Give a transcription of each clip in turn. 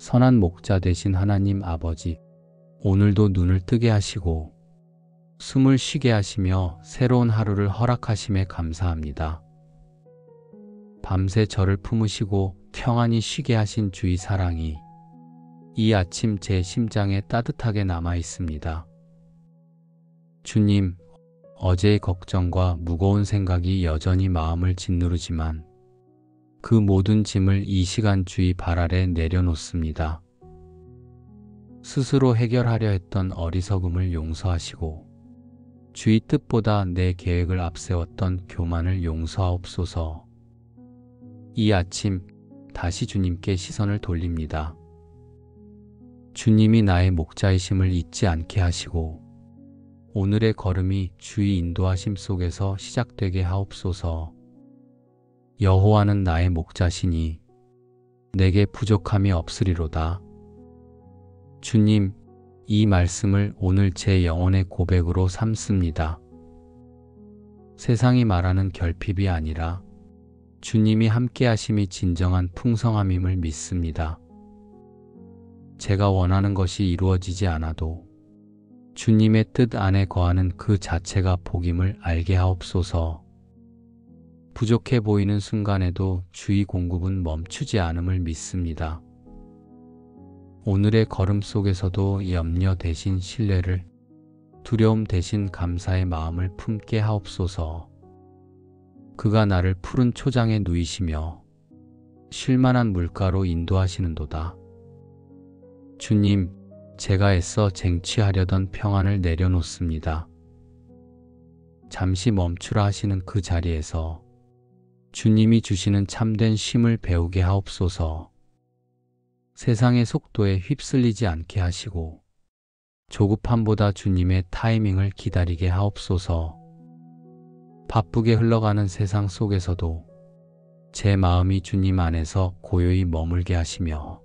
선한 목자 되신 하나님 아버지, 오늘도 눈을 뜨게 하시고 숨을 쉬게 하시며 새로운 하루를 허락하심에 감사합니다. 밤새 저를 품으시고 평안히 쉬게 하신 주의 사랑이 이 아침 제 심장에 따뜻하게 남아 있습니다. 주님, 어제의 걱정과 무거운 생각이 여전히 마음을 짓누르지만 그 모든 짐을 이 시간 주의 발 아래 내려놓습니다. 스스로 해결하려 했던 어리석음을 용서하시고 주의 뜻보다 내 계획을 앞세웠던 교만을 용서하옵소서. 이 아침 다시 주님께 시선을 돌립니다. 주님이 나의 목자이심을 잊지 않게 하시고 오늘의 걸음이 주의 인도하심 속에서 시작되게 하옵소서. 여호와는 나의 목자시니 내게 부족함이 없으리로다. 주님, 이 말씀을 오늘 제 영혼의 고백으로 삼습니다. 세상이 말하는 결핍이 아니라 주님이 함께 하심이 진정한 풍성함임을 믿습니다. 제가 원하는 것이 이루어지지 않아도 주님의 뜻 안에 거하는 그 자체가 복임을 알게 하옵소서. 부족해 보이는 순간에도 주의 공급은 멈추지 않음을 믿습니다. 오늘의 걸음 속에서도 염려 대신 신뢰를, 두려움 대신 감사의 마음을 품게 하옵소서. 그가 나를 푸른 초장에 누이시며 쉴만한 물가로 인도하시는도다. 주님, 제가 애써 쟁취하려던 평안을 내려놓습니다. 잠시 멈추라 하시는 그 자리에서 주님이 주시는 참된 쉼을 배우게 하옵소서. 세상의 속도에 휩쓸리지 않게 하시고 조급함보다 주님의 타이밍을 기다리게 하옵소서. 바쁘게 흘러가는 세상 속에서도 제 마음이 주님 안에서 고요히 머물게 하시며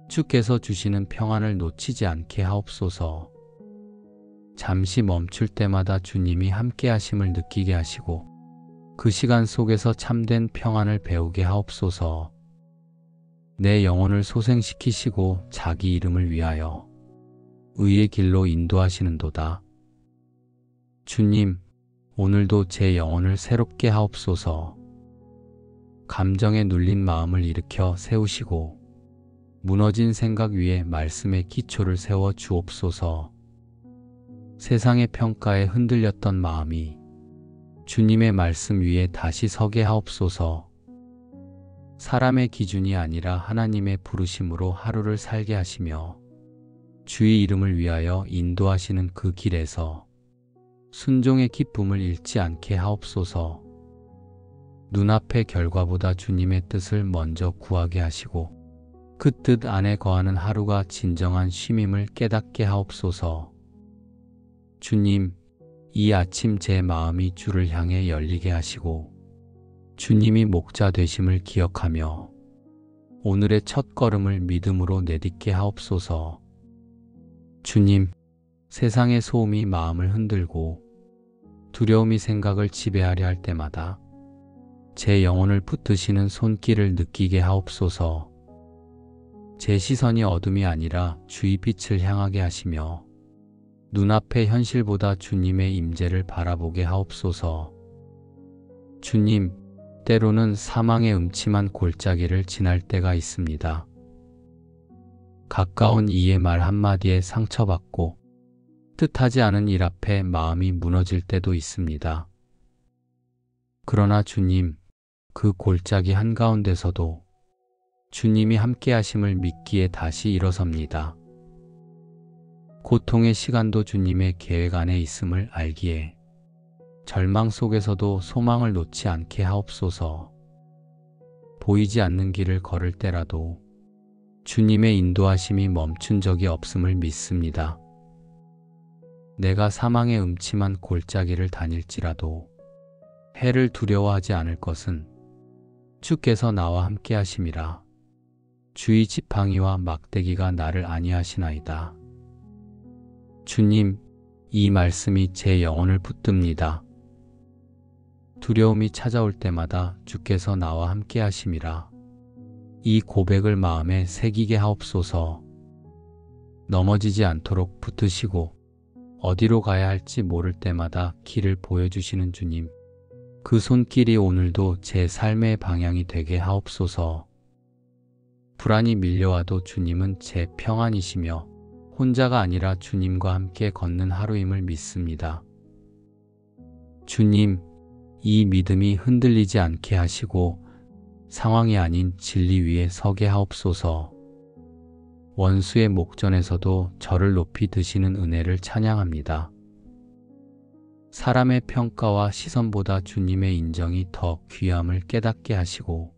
주께서 주시는 평안을 놓치지 않게 하옵소서. 잠시 멈출 때마다 주님이 함께 하심을 느끼게 하시고 그 시간 속에서 참된 평안을 배우게 하옵소서. 내 영혼을 소생시키시고 자기 이름을 위하여 의의 길로 인도하시는도다. 주님, 오늘도 제 영혼을 새롭게 하옵소서. 감정에 눌린 마음을 일으켜 세우시고 무너진 생각 위에 말씀의 기초를 세워 주옵소서. 세상의 평가에 흔들렸던 마음이 주님의 말씀 위에 다시 서게 하옵소서. 사람의 기준이 아니라 하나님의 부르심으로 하루를 살게 하시며 주의 이름을 위하여 인도하시는 그 길에서 순종의 기쁨을 잃지 않게 하옵소서. 눈앞의 결과보다 주님의 뜻을 먼저 구하게 하시고 그 뜻 안에 거하는 하루가 진정한 쉼임을 깨닫게 하옵소서. 주님, 이 아침 제 마음이 주를 향해 열리게 하시고 주님이 목자 되심을 기억하며 오늘의 첫 걸음을 믿음으로 내딛게 하옵소서. 주님, 세상의 소음이 마음을 흔들고 두려움이 생각을 지배하려 할 때마다 제 영혼을 붙드시는 손길을 느끼게 하옵소서. 제 시선이 어둠이 아니라 주의 빛을 향하게 하시며 눈앞의 현실보다 주님의 임재를 바라보게 하옵소서. 주님, 때로는 사망의 음침한 골짜기를 지날 때가 있습니다. 가까운 이의 말 한마디에 상처받고 뜻하지 않은 일 앞에 마음이 무너질 때도 있습니다. 그러나 주님, 그 골짜기 한가운데서도 주님이 함께 하심을 믿기에 다시 일어섭니다. 고통의 시간도 주님의 계획 안에 있음을 알기에 절망 속에서도 소망을 놓지 않게 하옵소서. 보이지 않는 길을 걸을 때라도 주님의 인도하심이 멈춘 적이 없음을 믿습니다. 내가 사망의 음침한 골짜기를 다닐지라도 해를 두려워하지 않을 것은 주께서 나와 함께 하심이라. 주의 지팡이와 막대기가 나를 안위하시나이다. 주님, 이 말씀이 제 영혼을 붙듭니다. 두려움이 찾아올 때마다 주께서 나와 함께 하심이라. 이 고백을 마음에 새기게 하옵소서. 넘어지지 않도록 붙드시고 어디로 가야 할지 모를 때마다 길을 보여주시는 주님. 그 손길이 오늘도 제 삶의 방향이 되게 하옵소서. 불안이 밀려와도 주님은 제 평안이시며 혼자가 아니라 주님과 함께 걷는 하루임을 믿습니다. 주님, 이 믿음이 흔들리지 않게 하시고 상황이 아닌 진리 위에 서게 하옵소서. 원수의 목전에서도 저를 높이 드시는 은혜를 찬양합니다. 사람의 평가와 시선보다 주님의 인정이 더 귀함을 깨닫게 하시고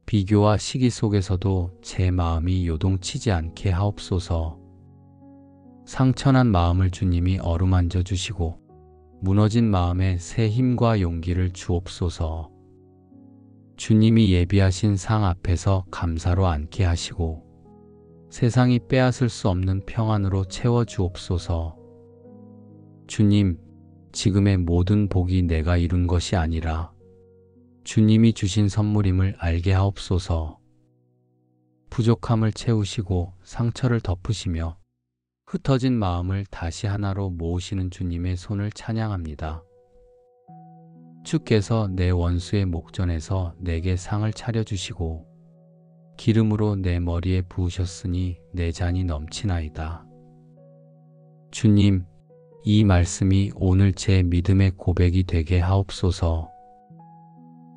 비교와 시기 속에서도 제 마음이 요동치지 않게 하옵소서. 상처난 마음을 주님이 어루만져 주시고 무너진 마음에 새 힘과 용기를 주옵소서. 주님이 예비하신 상 앞에서 감사로 앉게 하시고 세상이 빼앗을 수 없는 평안으로 채워주옵소서. 주님, 지금의 모든 복이 내가 이룬 것이 아니라 주님이 주신 선물임을 알게 하옵소서. 부족함을 채우시고 상처를 덮으시며 흩어진 마음을 다시 하나로 모으시는 주님의 손을 찬양합니다. 주께서 내 원수의 목전에서 내게 상을 차려주시고 기름으로 내 머리에 부으셨으니 내 잔이 넘치나이다. 주님, 이 말씀이 오늘 제 믿음의 고백이 되게 하옵소서.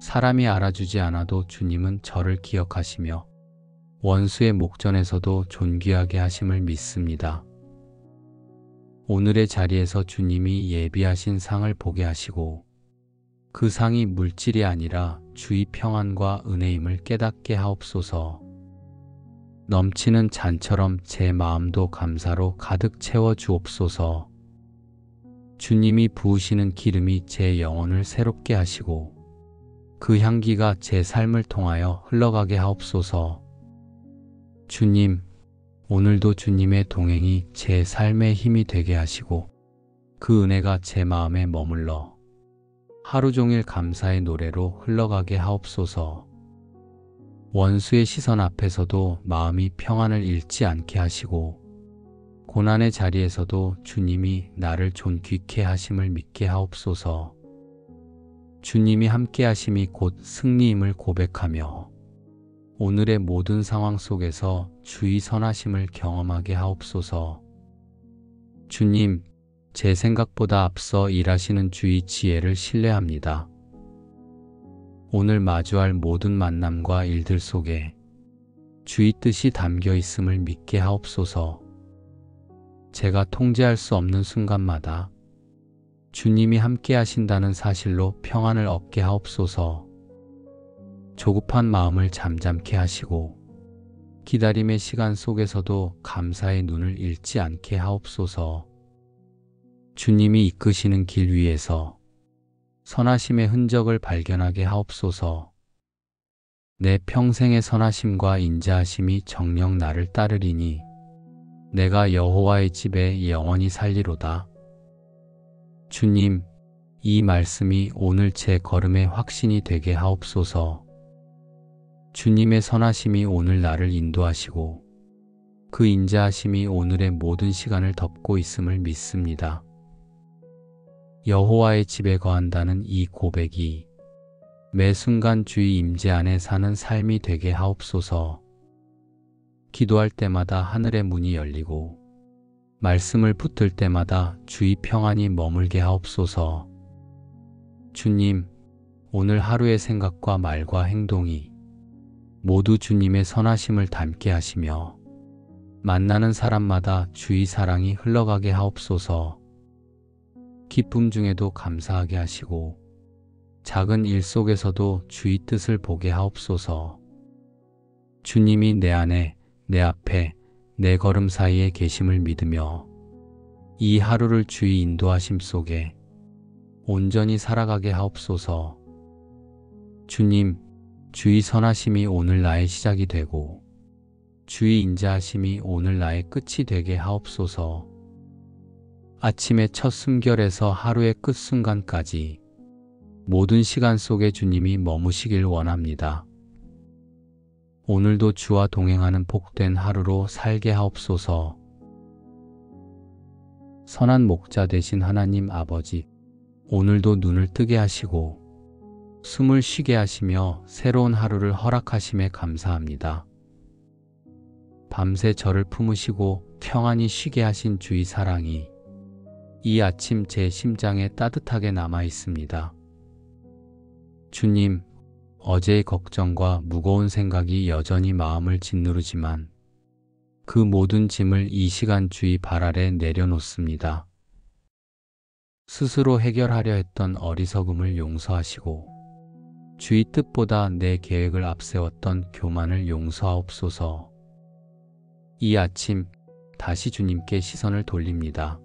사람이 알아주지 않아도 주님은 저를 기억하시며 원수의 목전에서도 존귀하게 하심을 믿습니다. 오늘의 자리에서 주님이 예비하신 상을 보게 하시고 그 상이 물질이 아니라 주의 평안과 은혜임을 깨닫게 하옵소서. 넘치는 잔처럼 제 마음도 감사로 가득 채워 주옵소서. 주님이 부으시는 기름이 제 영혼을 새롭게 하시고 그 향기가 제 삶을 통하여 흘러가게 하옵소서. 주님, 오늘도 주님의 동행이 제 삶의 힘이 되게 하시고 그 은혜가 제 마음에 머물러 하루 종일 감사의 노래로 흘러가게 하옵소서. 원수의 시선 앞에서도 마음이 평안을 잃지 않게 하시고 고난의 자리에서도 주님이 나를 존귀케 하심을 믿게 하옵소서. 주님이 함께 하심이 곧 승리임을 고백하며 오늘의 모든 상황 속에서 주의 선하심을 경험하게 하옵소서. 주님, 제 생각보다 앞서 일하시는 주의 지혜를 신뢰합니다. 오늘 마주할 모든 만남과 일들 속에 주의 뜻이 담겨 있음을 믿게 하옵소서. 제가 통제할 수 없는 순간마다 주님이 함께 하신다는 사실로 평안을 얻게 하옵소서. 조급한 마음을 잠잠케 하시고 기다림의 시간 속에서도 감사의 눈을 잃지 않게 하옵소서. 주님이 이끄시는 길 위에서 선하심의 흔적을 발견하게 하옵소서. 내 평생의 선하심과 인자하심이 정녕 나를 따르리니 내가 여호와의 집에 영원히 살리로다. 주님, 이 말씀이 오늘 제 걸음의 확신이 되게 하옵소서. 주님의 선하심이 오늘 나를 인도하시고 그 인자하심이 오늘의 모든 시간을 덮고 있음을 믿습니다. 여호와의 집에 거한다는 이 고백이 매 순간 주의 임재 안에 사는 삶이 되게 하옵소서. 기도할 때마다 하늘의 문이 열리고 말씀을 붙들 때마다 주의 평안이 머물게 하옵소서. 주님, 오늘 하루의 생각과 말과 행동이 모두 주님의 선하심을 담게 하시며 만나는 사람마다 주의 사랑이 흘러가게 하옵소서. 기쁨 중에도 감사하게 하시고 작은 일 속에서도 주의 뜻을 보게 하옵소서. 주님이 내 안에, 내 앞에, 내 걸음 사이에 계심을 믿으며 이 하루를 주의 인도하심 속에 온전히 살아가게 하옵소서. 주님, 주의 선하심이 오늘 나의 시작이 되고 주의 인자하심이 오늘 나의 끝이 되게 하옵소서. 아침의 첫 숨결에서 하루의 끝 순간까지 모든 시간 속에 주님이 머무시길 원합니다. 오늘도 주와 동행하는 복된 하루로 살게 하옵소서. 선한 목자 되신 하나님 아버지, 오늘도 눈을 뜨게 하시고 숨을 쉬게 하시며 새로운 하루를 허락하심에 감사합니다. 밤새 저를 품으시고 평안히 쉬게 하신 주의 사랑이 이 아침 제 심장에 따뜻하게 남아 있습니다. 주님, 어제의 걱정과 무거운 생각이 여전히 마음을 짓누르지만 그 모든 짐을 이 시간 주의 발 아래 내려놓습니다. 스스로 해결하려 했던 어리석음을 용서하시고 주의 뜻보다 내 계획을 앞세웠던 교만을 용서하옵소서. 이 아침 다시 주님께 시선을 돌립니다.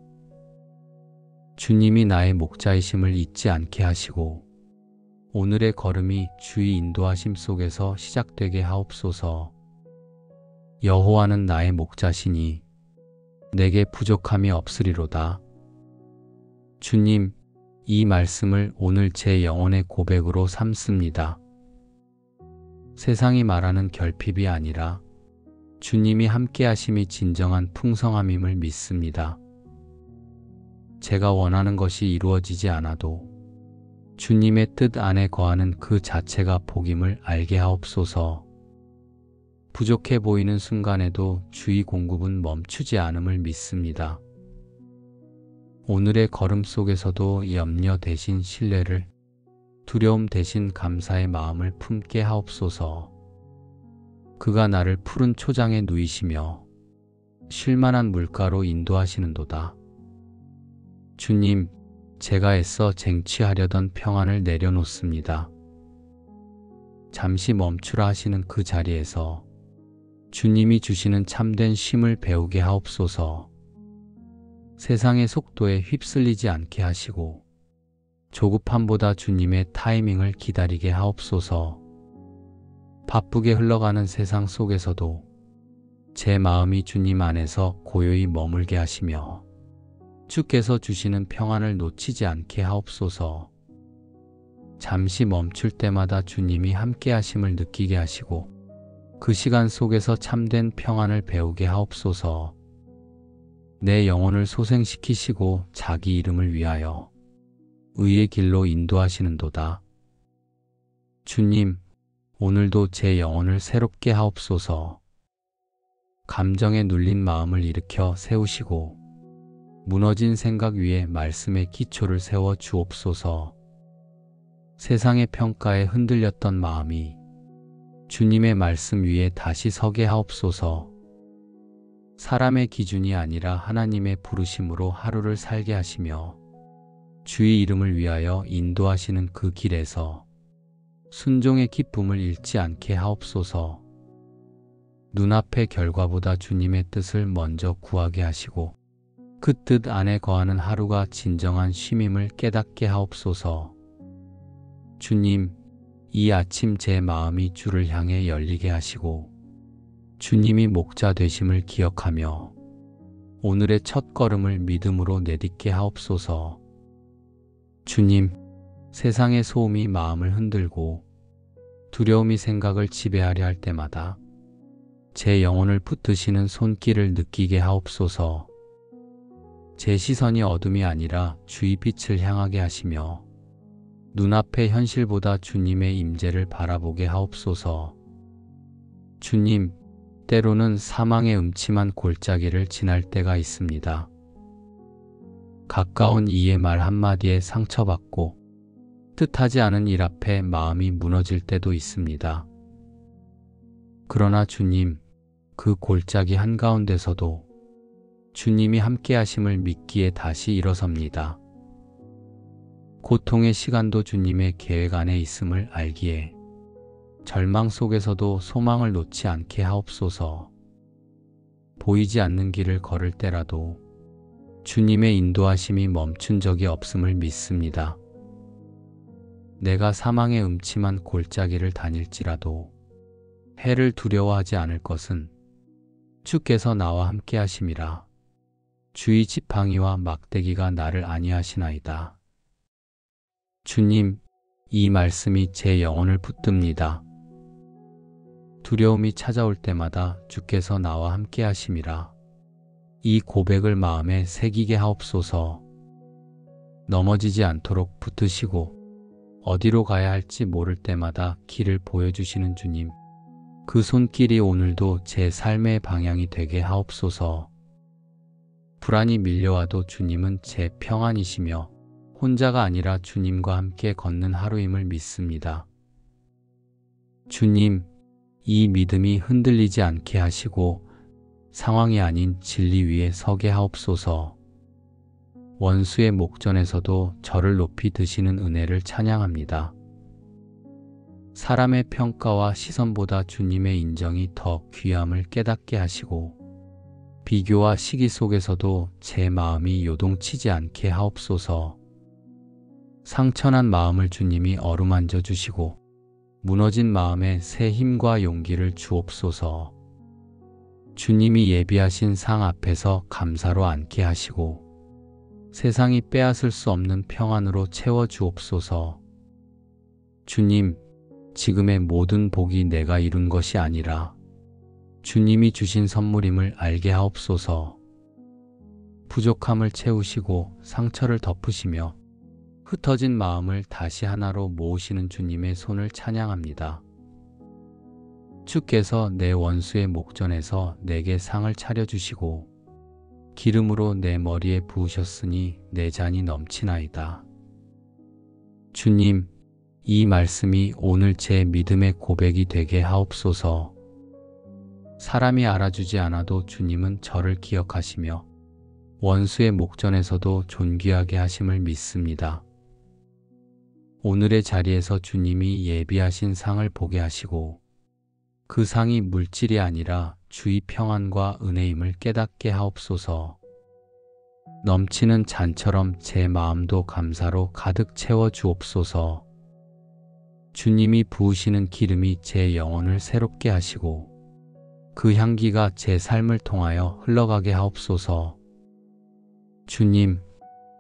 주님이 나의 목자이심을 잊지 않게 하시고 오늘의 걸음이 주의 인도하심 속에서 시작되게 하옵소서. 여호와는 나의 목자시니 내게 부족함이 없으리로다. 주님, 이 말씀을 오늘 제 영혼의 고백으로 삼습니다. 세상이 말하는 결핍이 아니라 주님이 함께 하심이 진정한 풍성함임을 믿습니다. 제가 원하는 것이 이루어지지 않아도 주님의 뜻 안에 거하는 그 자체가 복임을 알게 하옵소서. 부족해 보이는 순간에도 주의 공급은 멈추지 않음을 믿습니다. 오늘의 걸음 속에서도 염려 대신 신뢰를, 두려움 대신 감사의 마음을 품게 하옵소서. 그가 나를 푸른 초장에 누이시며 쉴만한 물가로 인도하시는도다. 주님, 제가 애써 쟁취하려던 평안을 내려놓습니다. 잠시 멈추라 하시는 그 자리에서 주님이 주시는 참된 쉼을 배우게 하옵소서. 세상의 속도에 휩쓸리지 않게 하시고 조급함보다 주님의 타이밍을 기다리게 하옵소서. 바쁘게 흘러가는 세상 속에서도 제 마음이 주님 안에서 고요히 머물게 하시며 주께서 주시는 평안을 놓치지 않게 하옵소서. 잠시 멈출 때마다 주님이 함께 하심을 느끼게 하시고 그 시간 속에서 참된 평안을 배우게 하옵소서. 내 영혼을 소생시키시고 자기 이름을 위하여 의의 길로 인도하시는도다. 주님, 오늘도 제 영혼을 새롭게 하옵소서. 감정에 눌린 마음을 일으켜 세우시고 무너진 생각 위에 말씀의 기초를 세워 주옵소서. 세상의 평가에 흔들렸던 마음이 주님의 말씀 위에 다시 서게 하옵소서. 사람의 기준이 아니라 하나님의 부르심으로 하루를 살게 하시며 주의 이름을 위하여 인도하시는 그 길에서 순종의 기쁨을 잃지 않게 하옵소서. 눈앞의 결과보다 주님의 뜻을 먼저 구하게 하시고 그 뜻 안에 거하는 하루가 진정한 쉼임을 깨닫게 하옵소서. 주님, 이 아침 제 마음이 주를 향해 열리게 하시고 주님이 목자 되심을 기억하며 오늘의 첫 걸음을 믿음으로 내딛게 하옵소서. 주님, 세상의 소음이 마음을 흔들고 두려움이 생각을 지배하려 할 때마다 제 영혼을 붙드시는 손길을 느끼게 하옵소서. 제 시선이 어둠이 아니라 주의 빛을 향하게 하시며 눈앞의 현실보다 주님의 임재를 바라보게 하옵소서. 주님, 때로는 사망의 음침한 골짜기를 지날 때가 있습니다. 가까운 이의 말 한마디에 상처받고 뜻하지 않은 일 앞에 마음이 무너질 때도 있습니다. 그러나 주님, 그 골짜기 한가운데서도 주님이 함께 하심을 믿기에 다시 일어섭니다. 고통의 시간도 주님의 계획 안에 있음을 알기에 절망 속에서도 소망을 놓지 않게 하옵소서. 보이지 않는 길을 걸을 때라도 주님의 인도하심이 멈춘 적이 없음을 믿습니다. 내가 사망의 음침한 골짜기를 다닐지라도 해를 두려워하지 않을 것은 주께서 나와 함께 하심이라. 주의 지팡이와 막대기가 나를 안위하시나이다. 주님, 이 말씀이 제 영혼을 붙듭니다. 두려움이 찾아올 때마다 주께서 나와 함께 하심이라. 이 고백을 마음에 새기게 하옵소서. 넘어지지 않도록 붙드시고 어디로 가야 할지 모를 때마다 길을 보여주시는 주님, 그 손길이 오늘도 제 삶의 방향이 되게 하옵소서. 불안이 밀려와도 주님은 제 평안이시며 혼자가 아니라 주님과 함께 걷는 하루임을 믿습니다. 주님, 이 믿음이 흔들리지 않게 하시고 상황이 아닌 진리 위에 서게 하옵소서. 원수의 목전에서도 저를 높이 드시는 은혜를 찬양합니다. 사람의 평가와 시선보다 주님의 인정이 더 귀함을 깨닫게 하시고 비교와 시기 속에서도 제 마음이 요동치지 않게 하옵소서. 상처난 마음을 주님이 어루만져 주시고 무너진 마음에 새 힘과 용기를 주옵소서. 주님이 예비하신 상 앞에서 감사로 앉게 하시고 세상이 빼앗을 수 없는 평안으로 채워 주옵소서. 주님, 지금의 모든 복이 내가 이룬 것이 아니라 주님이 주신 선물임을 알게 하옵소서. 부족함을 채우시고 상처를 덮으시며 흩어진 마음을 다시 하나로 모으시는 주님의 손을 찬양합니다. 주께서 내 원수의 목전에서 내게 상을 차려주시고 기름으로 내 머리에 부으셨으니 내 잔이 넘치나이다. 주님, 이 말씀이 오늘 제 믿음의 고백이 되게 하옵소서. 사람이 알아주지 않아도 주님은 저를 기억하시며 원수의 목전에서도 존귀하게 하심을 믿습니다. 오늘의 자리에서 주님이 예비하신 상을 보게 하시고 그 상이 물질이 아니라 주의 평안과 은혜임을 깨닫게 하옵소서. 넘치는 잔처럼 제 마음도 감사로 가득 채워 주옵소서. 주님이 부으시는 기름이 제 영혼을 새롭게 하시고 그 향기가 제 삶을 통하여 흘러가게 하옵소서. 주님,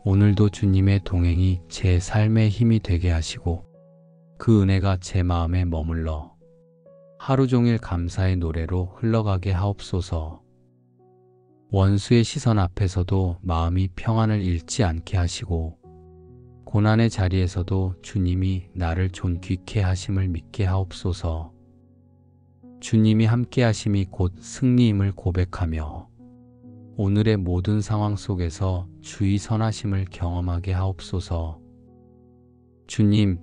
오늘도 주님의 동행이 제 삶의 힘이 되게 하시고 그 은혜가 제 마음에 머물러 하루 종일 감사의 노래로 흘러가게 하옵소서. 원수의 시선 앞에서도 마음이 평안을 잃지 않게 하시고 고난의 자리에서도 주님이 나를 존귀케 하심을 믿게 하옵소서. 주님이 함께 하심이 곧 승리임을 고백하며 오늘의 모든 상황 속에서 주의 선하심을 경험하게 하옵소서. 주님,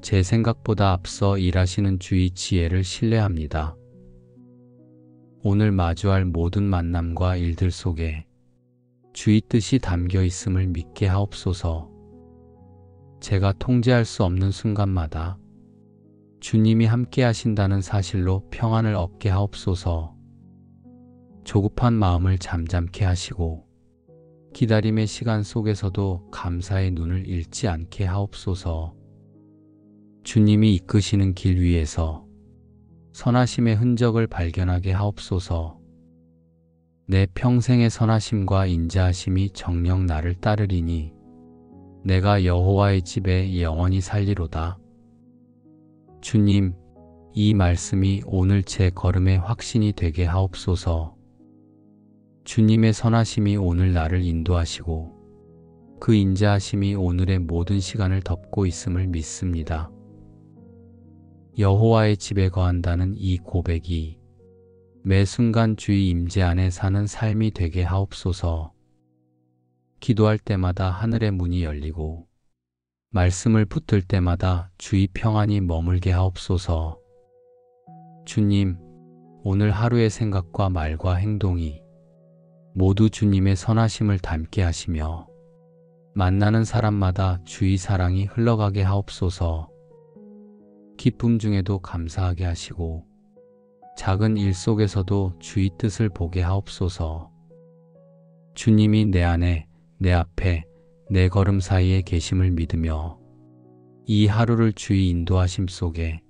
제 생각보다 앞서 일하시는 주의 지혜를 신뢰합니다. 오늘 마주할 모든 만남과 일들 속에 주의 뜻이 담겨 있음을 믿게 하옵소서. 제가 통제할 수 없는 순간마다 주님이 함께 하신다는 사실로 평안을 얻게 하옵소서. 조급한 마음을 잠잠케 하시고 기다림의 시간 속에서도 감사의 눈을 잃지 않게 하옵소서. 주님이 이끄시는 길 위에서 선하심의 흔적을 발견하게 하옵소서. 내 평생의 선하심과 인자하심이 정녕 나를 따르리니 내가 여호와의 집에 영원히 살리로다. 주님, 이 말씀이 오늘 제 걸음의 확신이 되게 하옵소서. 주님의 선하심이 오늘 나를 인도하시고 그 인자하심이 오늘의 모든 시간을 덮고 있음을 믿습니다. 여호와의 집에 거한다는 이 고백이 매 순간 주의 임재 안에 사는 삶이 되게 하옵소서. 기도할 때마다 하늘의 문이 열리고 말씀을 붙들 때마다 주의 평안이 머물게 하옵소서. 주님, 오늘 하루의 생각과 말과 행동이 모두 주님의 선하심을 담게 하시며 만나는 사람마다 주의 사랑이 흘러가게 하옵소서. 기쁨 중에도 감사하게 하시고 작은 일 속에서도 주의 뜻을 보게 하옵소서. 주님이 내 안에, 내 앞에, 내 걸음 사이에 계심을 믿으며 이 하루를 주의 인도하심 속에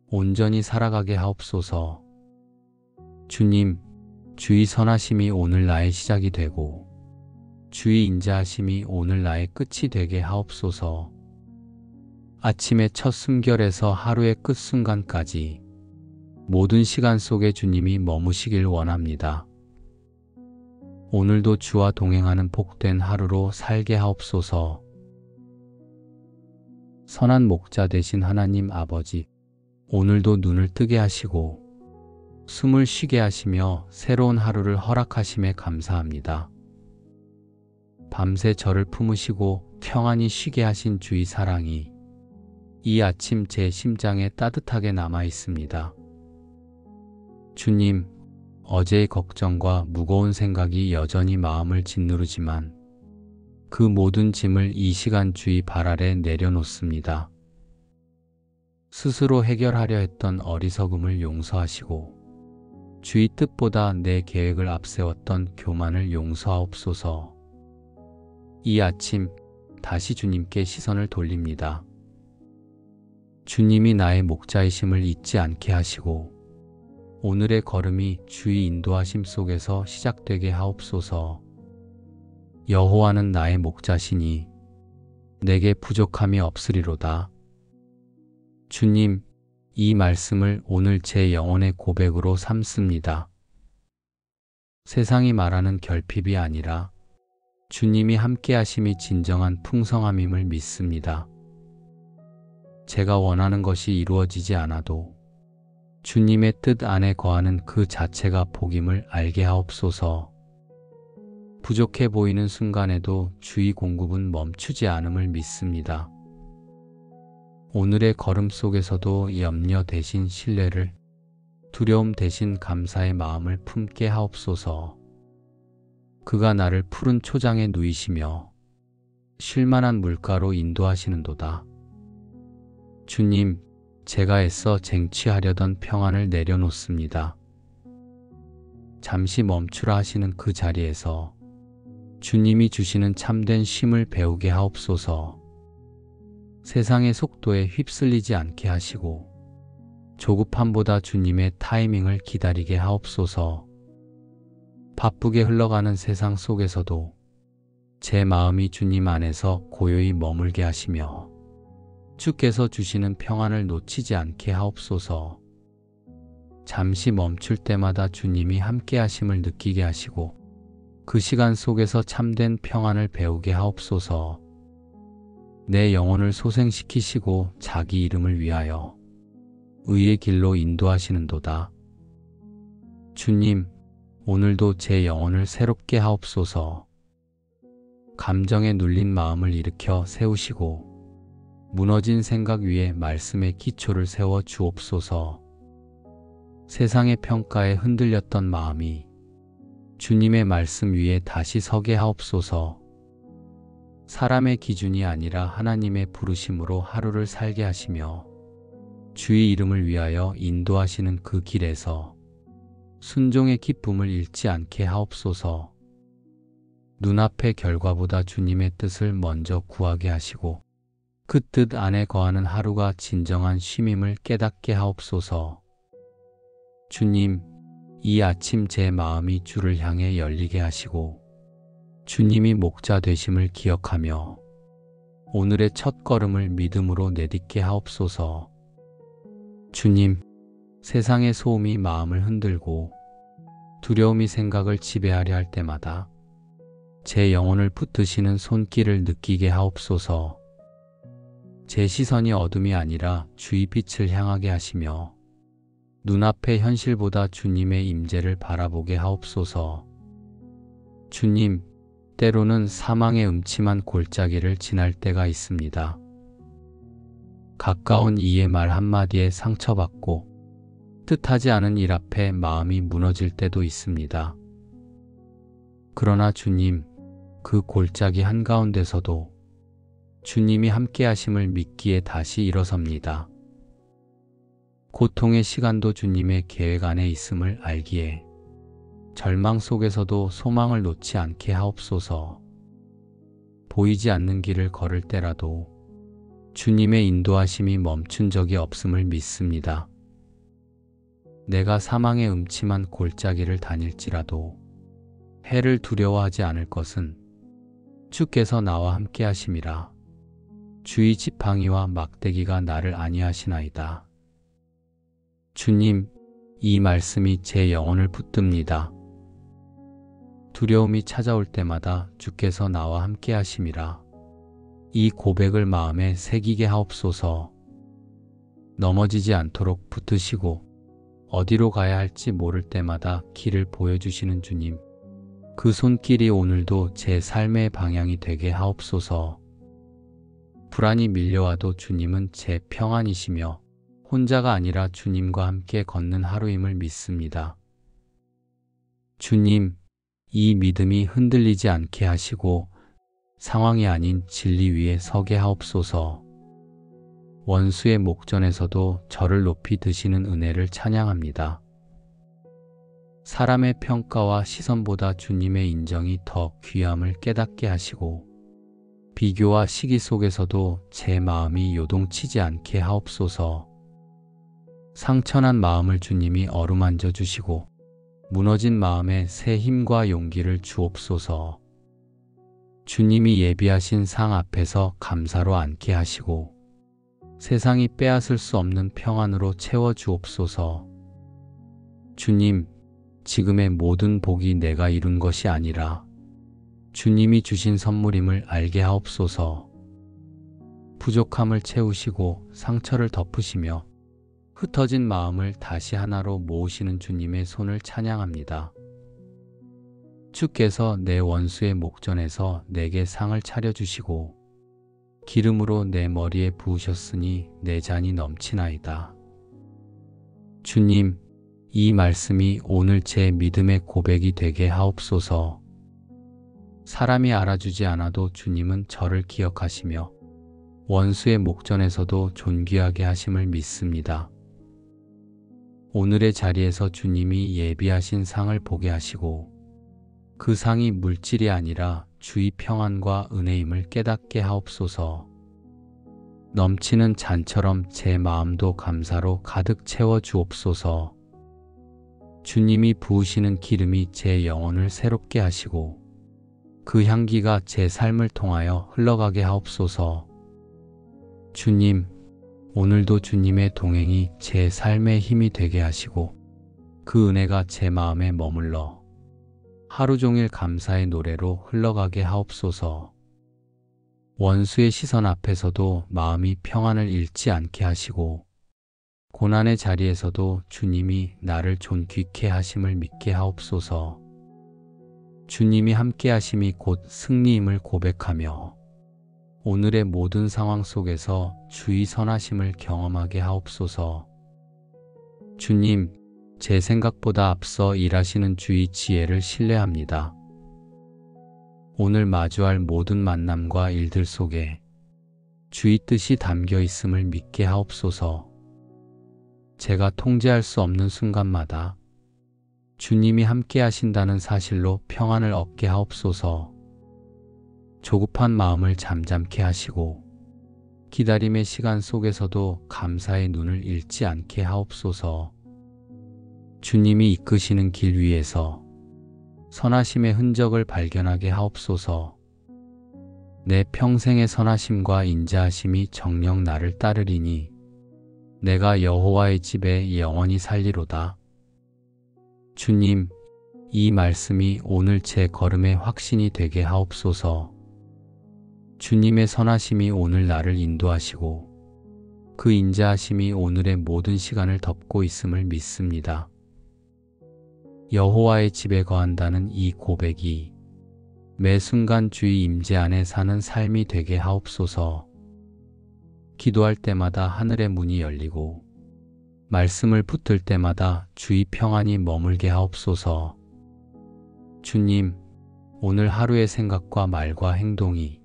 온전히 살아가게 하옵소서. 주님, 주의 선하심이 오늘 나의 시작이 되고 주의 인자하심이 오늘 나의 끝이 되게 하옵소서. 아침의 첫 숨결에서 하루의 끝순간까지 모든 시간 속에 주님이 머무시길 원합니다. 오늘도 주와 동행하는 복된 하루로 살게 하옵소서. 선한 목자 되신 하나님 아버지, 오늘도 눈을 뜨게 하시고 숨을 쉬게 하시며 새로운 하루를 허락하심에 감사합니다. 밤새 저를 품으시고 평안히 쉬게 하신 주의 사랑이 이 아침 제 심장에 따뜻하게 남아 있습니다. 주님, 어제의 걱정과 무거운 생각이 여전히 마음을 짓누르지만 그 모든 짐을 이 시간 주의 발 아래 내려놓습니다. 스스로 해결하려 했던 어리석음을 용서하시고 주의 뜻보다 내 계획을 앞세웠던 교만을 용서하옵소서. 이 아침 다시 주님께 시선을 돌립니다. 주님이 나의 목자이심을 잊지 않게 하시고 오늘의 걸음이 주의 인도하심 속에서 시작되게 하옵소서. 여호와는 나의 목자시니 내게 부족함이 없으리로다. 주님, 이 말씀을 오늘 제 영혼의 고백으로 삼습니다. 세상이 말하는 결핍이 아니라 주님이 함께 하심이 진정한 풍성함임을 믿습니다. 제가 원하는 것이 이루어지지 않아도 주님의 뜻 안에 거하는 그 자체가 복임을 알게 하옵소서. 부족해 보이는 순간에도 주의 공급은 멈추지 않음을 믿습니다. 오늘의 걸음 속에서도 염려 대신 신뢰를, 두려움 대신 감사의 마음을 품게 하옵소서. 그가 나를 푸른 초장에 누이시며 쉴만한 물가로 인도하시는도다. 주님, 제가 애써 쟁취하려던 평안을 내려놓습니다. 잠시 멈추라 하시는 그 자리에서 주님이 주시는 참된 쉼을 배우게 하옵소서. 세상의 속도에 휩쓸리지 않게 하시고 조급함보다 주님의 타이밍을 기다리게 하옵소서. 바쁘게 흘러가는 세상 속에서도 제 마음이 주님 안에서 고요히 머물게 하시며 주께서 주시는 평안을 놓치지 않게 하옵소서. 잠시 멈출 때마다 주님이 함께 하심을 느끼게 하시고 그 시간 속에서 참된 평안을 배우게 하옵소서. 내 영혼을 소생시키시고 자기 이름을 위하여 의의 길로 인도하시는도다. 주님, 오늘도 제 영혼을 새롭게 하옵소서. 감정에 눌린 마음을 일으켜 세우시고 무너진 생각 위에 말씀의 기초를 세워 주옵소서. 세상의 평가에 흔들렸던 마음이 주님의 말씀 위에 다시 서게 하옵소서. 사람의 기준이 아니라 하나님의 부르심으로 하루를 살게 하시며 주의 이름을 위하여 인도하시는 그 길에서 순종의 기쁨을 잃지 않게 하옵소서. 눈앞의 결과보다 주님의 뜻을 먼저 구하게 하시고 그 뜻 안에 거하는 하루가 진정한 쉼임을 깨닫게 하옵소서. 주님, 이 아침 제 마음이 주를 향해 열리게 하시고 주님이 목자 되심을 기억하며 오늘의 첫 걸음을 믿음으로 내딛게 하옵소서. 주님, 세상의 소음이 마음을 흔들고 두려움이 생각을 지배하려 할 때마다 제 영혼을 붙드시는 손길을 느끼게 하옵소서. 제 시선이 어둠이 아니라 주의 빛을 향하게 하시며 눈앞의 현실보다 주님의 임재를 바라보게 하옵소서. 주님, 때로는 사망의 음침한 골짜기를 지날 때가 있습니다. 가까운 이의 말 한마디에 상처받고 뜻하지 않은 일 앞에 마음이 무너질 때도 있습니다. 그러나 주님, 그 골짜기 한가운데서도 주님이 함께 하심을 믿기에 다시 일어섭니다. 고통의 시간도 주님의 계획 안에 있음을 알기에 절망 속에서도 소망을 놓지 않게 하옵소서. 보이지 않는 길을 걸을 때라도 주님의 인도하심이 멈춘 적이 없음을 믿습니다. 내가 사망의 음침한 골짜기를 다닐지라도 해를 두려워하지 않을 것은 주께서 나와 함께 하심이라. 주의 지팡이와 막대기가 나를 안위하시나이다. 주님, 이 말씀이 제 영혼을 붙듭니다. 두려움이 찾아올 때마다 주께서 나와 함께 하심이라. 이 고백을 마음에 새기게 하옵소서. 넘어지지 않도록 붙으시고 어디로 가야 할지 모를 때마다 길을 보여주시는 주님. 그 손길이 오늘도 제 삶의 방향이 되게 하옵소서. 불안이 밀려와도 주님은 제 평안이시며 혼자가 아니라 주님과 함께 걷는 하루임을 믿습니다. 주님, 이 믿음이 흔들리지 않게 하시고 상황이 아닌 진리 위에 서게 하옵소서. 원수의 목전에서도 저를 높이 드시는 은혜를 찬양합니다. 사람의 평가와 시선보다 주님의 인정이 더 귀함을 깨닫게 하시고 비교와 시기 속에서도 제 마음이 요동치지 않게 하옵소서. 상처난 마음을 주님이 어루만져 주시고 무너진 마음에 새 힘과 용기를 주옵소서. 주님이 예비하신 상 앞에서 감사로 앉게 하시고 세상이 빼앗을 수 없는 평안으로 채워주옵소서. 주님, 지금의 모든 복이 내가 이룬 것이 아니라 주님이 주신 선물임을 알게 하옵소서. 부족함을 채우시고 상처를 덮으시며 흩어진 마음을 다시 하나로 모으시는 주님의 손을 찬양합니다. 주께서 내 원수의 목전에서 내게 상을 차려주시고 기름으로 내 머리에 부으셨으니 내 잔이 넘치나이다. 주님, 이 말씀이 오늘 제 믿음의 고백이 되게 하옵소서. 사람이 알아주지 않아도 주님은 저를 기억하시며 원수의 목전에서도 존귀하게 하심을 믿습니다. 오늘의 자리에서 주님이 예비하신 상을 보게 하시고 그 상이 물질이 아니라 주의 평안과 은혜임을 깨닫게 하옵소서. 넘치는 잔처럼 제 마음도 감사로 가득 채워 주옵소서. 주님이 부으시는 기름이 제 영혼을 새롭게 하시고 그 향기가 제 삶을 통하여 흘러가게 하옵소서. 주님, 오늘도 주님의 동행이 제 삶의 힘이 되게 하시고 그 은혜가 제 마음에 머물러 하루 종일 감사의 노래로 흘러가게 하옵소서. 원수의 시선 앞에서도 마음이 평안을 잃지 않게 하시고 고난의 자리에서도 주님이 나를 존귀케 하심을 믿게 하옵소서. 주님이 함께 하심이 곧 승리임을 고백하며 오늘의 모든 상황 속에서 주의 선하심을 경험하게 하옵소서. 주님, 제 생각보다 앞서 일하시는 주의 지혜를 신뢰합니다. 오늘 마주할 모든 만남과 일들 속에 주의 뜻이 담겨 있음을 믿게 하옵소서. 제가 통제할 수 없는 순간마다 주님이 함께 하신다는 사실로 평안을 얻게 하옵소서. 조급한 마음을 잠잠케 하시고 기다림의 시간 속에서도 감사의 눈을 잃지 않게 하옵소서. 주님이 이끄시는 길 위에서 선하심의 흔적을 발견하게 하옵소서. 내 평생의 선하심과 인자하심이 정녕 나를 따르리니 내가 여호와의 집에 영원히 살리로다. 주님, 이 말씀이 오늘 제 걸음의 확신이 되게 하옵소서. 주님의 선하심이 오늘 나를 인도하시고 그 인자하심이 오늘의 모든 시간을 덮고 있음을 믿습니다. 여호와의 집에 거한다는 이 고백이 매 순간 주의 임재 안에 사는 삶이 되게 하옵소서. 기도할 때마다 하늘의 문이 열리고 말씀을 붙들 때마다 주의 평안이 머물게 하옵소서. 주님, 오늘 하루의 생각과 말과 행동이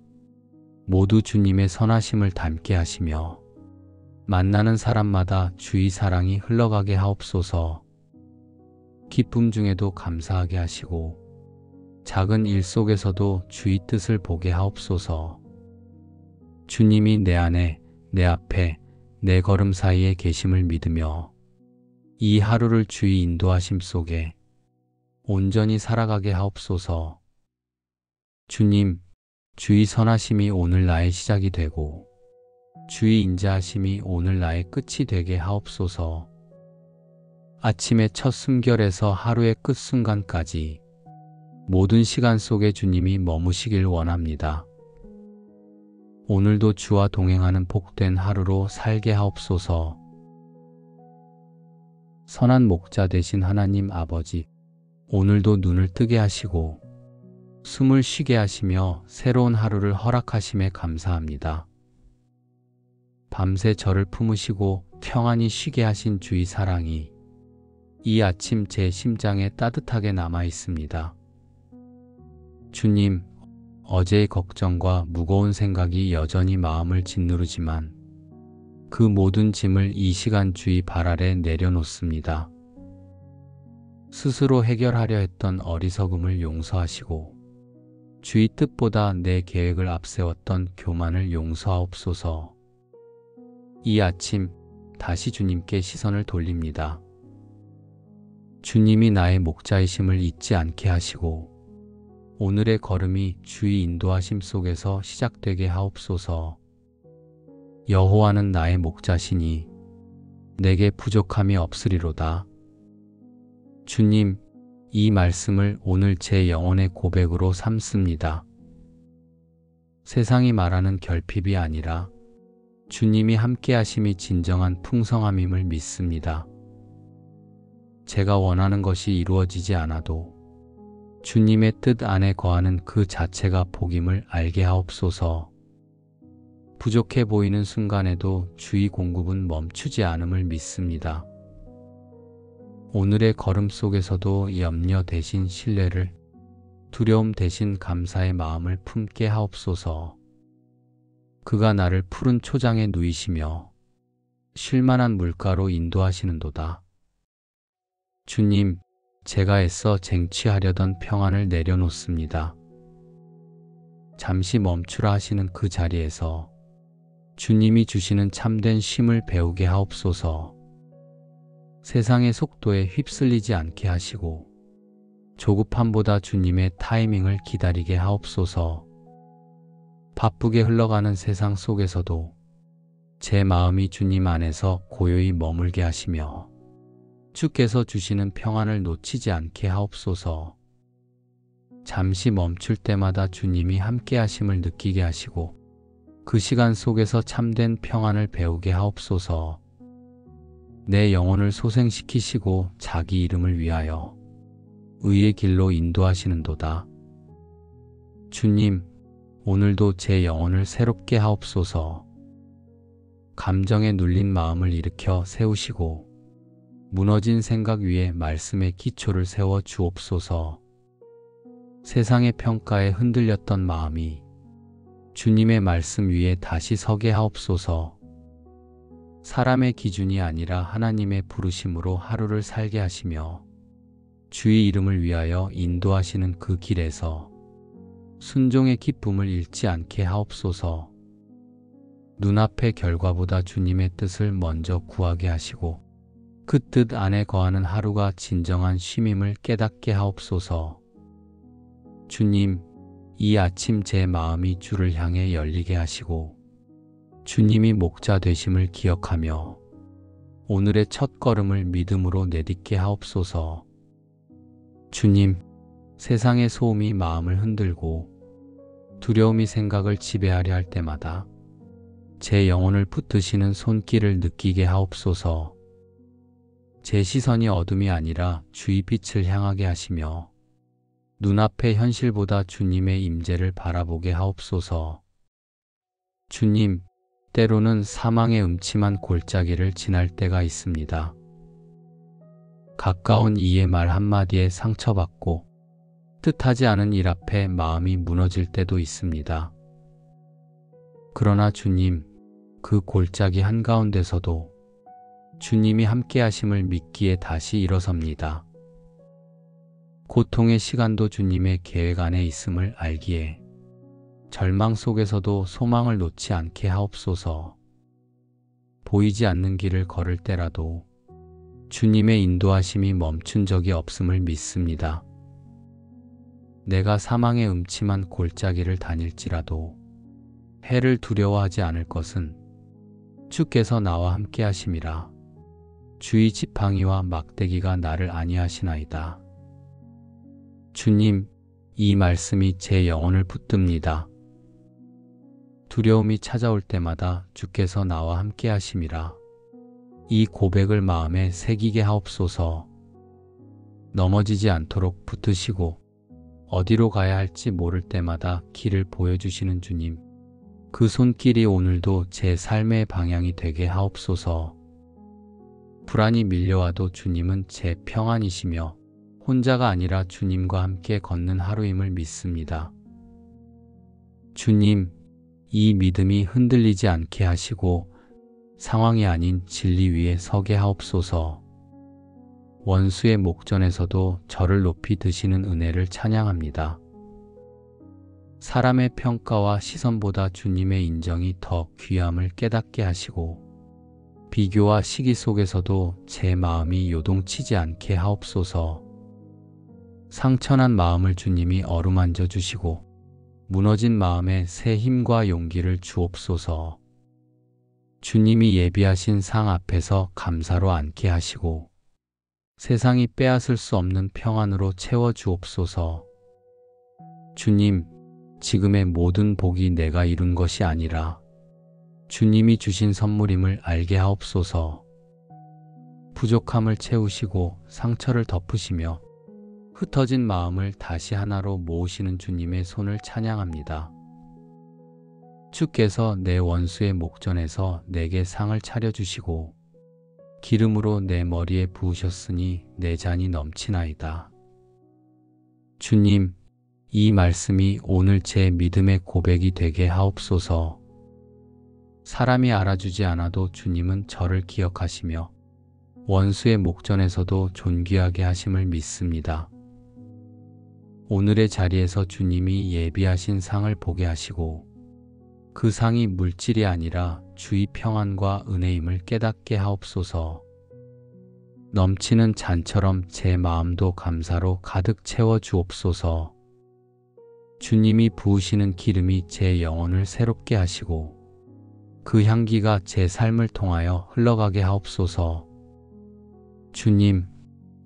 모두 주님의 선하심을 담게 하시며 만나는 사람마다 주의 사랑이 흘러가게 하옵소서. 기쁨 중에도 감사하게 하시고 작은 일 속에서도 주의 뜻을 보게 하옵소서. 주님이 내 안에, 내 앞에, 내 걸음 사이에 계심을 믿으며 이 하루를 주의 인도하심 속에 온전히 살아가게 하옵소서. 주님, 주의 선하심이 오늘 나의 시작이 되고 주의 인자하심이 오늘 나의 끝이 되게 하옵소서. 아침의 첫 숨결에서 하루의 끝순간까지 모든 시간 속에 주님이 머무시길 원합니다. 오늘도 주와 동행하는 복된 하루로 살게 하옵소서. 선한 목자 되신 하나님 아버지, 오늘도 눈을 뜨게 하시고 숨을 쉬게 하시며 새로운 하루를 허락하심에 감사합니다. 밤새 저를 품으시고 평안히 쉬게 하신 주의 사랑이 이 아침 제 심장에 따뜻하게 남아 있습니다. 주님, 어제의 걱정과 무거운 생각이 여전히 마음을 짓누르지만 그 모든 짐을 이 시간 주의 발 아래 내려놓습니다. 스스로 해결하려 했던 어리석음을 용서하시고 주의 뜻보다 내 계획을 앞세웠던 교만을 용서하옵소서. 이 아침 다시 주님께 시선을 돌립니다. 주님이 나의 목자이심을 잊지 않게 하시고 오늘의 걸음이 주의 인도하심 속에서 시작되게 하옵소서. 여호와는 나의 목자시니 내게 부족함이 없으리로다. 주님, 이 말씀을 오늘 제 영혼의 고백으로 삼습니다. 세상이 말하는 결핍이 아니라 주님이 함께 하심이 진정한 풍성함임을 믿습니다. 제가 원하는 것이 이루어지지 않아도 주님의 뜻 안에 거하는 그 자체가 복임을 알게 하옵소서. 부족해 보이는 순간에도 주의 공급은 멈추지 않음을 믿습니다. 오늘의 걸음 속에서도 염려 대신 신뢰를, 두려움 대신 감사의 마음을 품게 하옵소서. 그가 나를 푸른 초장에 누이시며 쉴만한 물가로 인도하시는도다. 주님, 제가 애써 쟁취하려던 평안을 내려놓습니다. 잠시 멈추라 하시는 그 자리에서 주님이 주시는 참된 쉼을 배우게 하옵소서. 세상의 속도에 휩쓸리지 않게 하시고 조급함보다 주님의 타이밍을 기다리게 하옵소서. 바쁘게 흘러가는 세상 속에서도 제 마음이 주님 안에서 고요히 머물게 하시며 주께서 주시는 평안을 놓치지 않게 하옵소서. 잠시 멈출 때마다 주님이 함께 하심을 느끼게 하시고 그 시간 속에서 참된 평안을 배우게 하옵소서. 내 영혼을 소생시키시고 자기 이름을 위하여 의의 길로 인도하시는도다. 주님, 오늘도 제 영혼을 새롭게 하옵소서. 감정에 눌린 마음을 일으켜 세우시고 무너진 생각 위에 말씀의 기초를 세워 주옵소서. 세상의 평가에 흔들렸던 마음이 주님의 말씀 위에 다시 서게 하옵소서. 사람의 기준이 아니라 하나님의 부르심으로 하루를 살게 하시며 주의 이름을 위하여 인도하시는 그 길에서 순종의 기쁨을 잃지 않게 하옵소서. 눈앞의 결과보다 주님의 뜻을 먼저 구하게 하시고 그 뜻 안에 거하는 하루가 진정한 쉼임을 깨닫게 하옵소서. 주님, 이 아침 제 마음이 주를 향해 열리게 하시고 주님이 목자 되심을 기억하며 오늘의 첫 걸음을 믿음으로 내딛게 하옵소서. 주님, 세상의 소음이 마음을 흔들고 두려움이 생각을 지배하려 할 때마다 제 영혼을 붙드시는 손길을 느끼게 하옵소서. 제 시선이 어둠이 아니라 주의 빛을 향하게 하시며 눈앞의 현실보다 주님의 임재를 바라보게 하옵소서. 주님, 때로는 사망의 음침한 골짜기를 지날 때가 있습니다. 가까운 이의 말 한마디에 상처받고 뜻하지 않은 일 앞에 마음이 무너질 때도 있습니다. 그러나 주님, 그 골짜기 한가운데서도 주님이 함께 하심을 믿기에 다시 일어섭니다. 고통의 시간도 주님의 계획 안에 있음을 알기에 절망 속에서도 소망을 놓지 않게 하옵소서. 보이지 않는 길을 걸을 때라도 주님의 인도하심이 멈춘 적이 없음을 믿습니다. 내가 사망의 음침한 골짜기를 다닐지라도 해를 두려워하지 않을 것은 주께서 나와 함께 하심이라. 주의 지팡이와 막대기가 나를 안위하시나이다. 주님, 이 말씀이 제 영혼을 붙듭니다. 두려움이 찾아올 때마다 주께서 나와 함께 하심이라. 이 고백을 마음에 새기게 하옵소서. 넘어지지 않도록 붙으시고 어디로 가야 할지 모를 때마다 길을 보여주시는 주님, 그 손길이 오늘도 제 삶의 방향이 되게 하옵소서. 불안이 밀려와도 주님은 제 평안이시며 혼자가 아니라 주님과 함께 걷는 하루임을 믿습니다. 주님, 이 믿음이 흔들리지 않게 하시고 상황이 아닌 진리 위에 서게 하옵소서. 원수의 목전에서도 저를 높이 드시는 은혜를 찬양합니다. 사람의 평가와 시선보다 주님의 인정이 더 귀함을 깨닫게 하시고 비교와 시기 속에서도 제 마음이 요동치지 않게 하옵소서. 상처난 마음을 주님이 어루만져 주시고 무너진 마음에 새 힘과 용기를 주옵소서. 주님이 예비하신 상 앞에서 감사로 앉게 하시고 세상이 빼앗을 수 없는 평안으로 채워 주옵소서. 주님, 지금의 모든 복이 내가 이룬 것이 아니라 주님이 주신 선물임을 알게 하옵소서. 부족함을 채우시고 상처를 덮으시며 흩어진 마음을 다시 하나로 모으시는 주님의 손을 찬양합니다. 주께서 내 원수의 목전에서 내게 상을 차려주시고 기름으로 내 머리에 부으셨으니 내 잔이 넘치나이다. 주님, 이 말씀이 오늘 제 믿음의 고백이 되게 하옵소서. 사람이 알아주지 않아도 주님은 저를 기억하시며 원수의 목전에서도 존귀하게 하심을 믿습니다. 오늘의 자리에서 주님이 예비하신 상을 보게 하시고 그 상이 물질이 아니라 주의 평안과 은혜임을 깨닫게 하옵소서. 넘치는 잔처럼 제 마음도 감사로 가득 채워 주옵소서. 주님이 부으시는 기름이 제 영혼을 새롭게 하시고 그 향기가 제 삶을 통하여 흘러가게 하옵소서. 주님,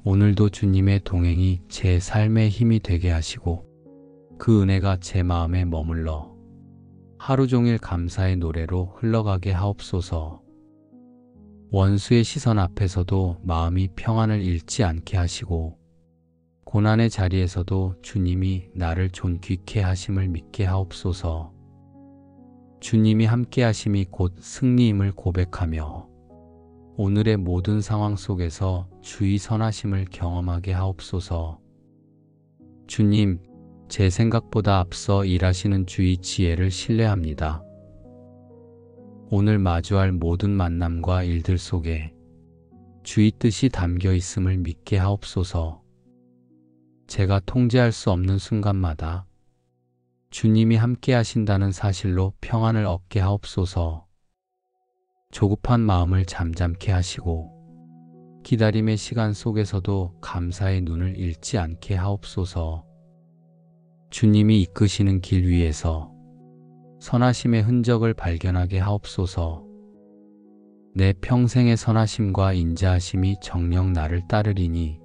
오늘도 주님의 동행이 제 삶의 힘이 되게 하시고 그 은혜가 제 마음에 머물러 하루 종일 감사의 노래로 흘러가게 하옵소서. 원수의 시선 앞에서도 마음이 평안을 잃지 않게 하시고 고난의 자리에서도 주님이 나를 존귀케 하심을 믿게 하옵소서. 주님이 함께 하심이 곧 승리임을 고백하며 오늘의 모든 상황 속에서 주의 선하심을 경험하게 하옵소서. 주님, 제 생각보다 앞서 일하시는 주의 지혜를 신뢰합니다. 오늘 마주할 모든 만남과 일들 속에 주의 뜻이 담겨 있음을 믿게 하옵소서. 제가 통제할 수 없는 순간마다 주님이 함께 하신다는 사실로 평안을 얻게 하옵소서. 조급한 마음을 잠잠케 하시고 기다림의 시간 속에서도 감사의 눈을 잃지 않게 하옵소서. 주님이 이끄시는 길 위에서 선하심의 흔적을 발견하게 하옵소서. 내 평생의 선하심과 인자하심이 정녕 나를 따르리니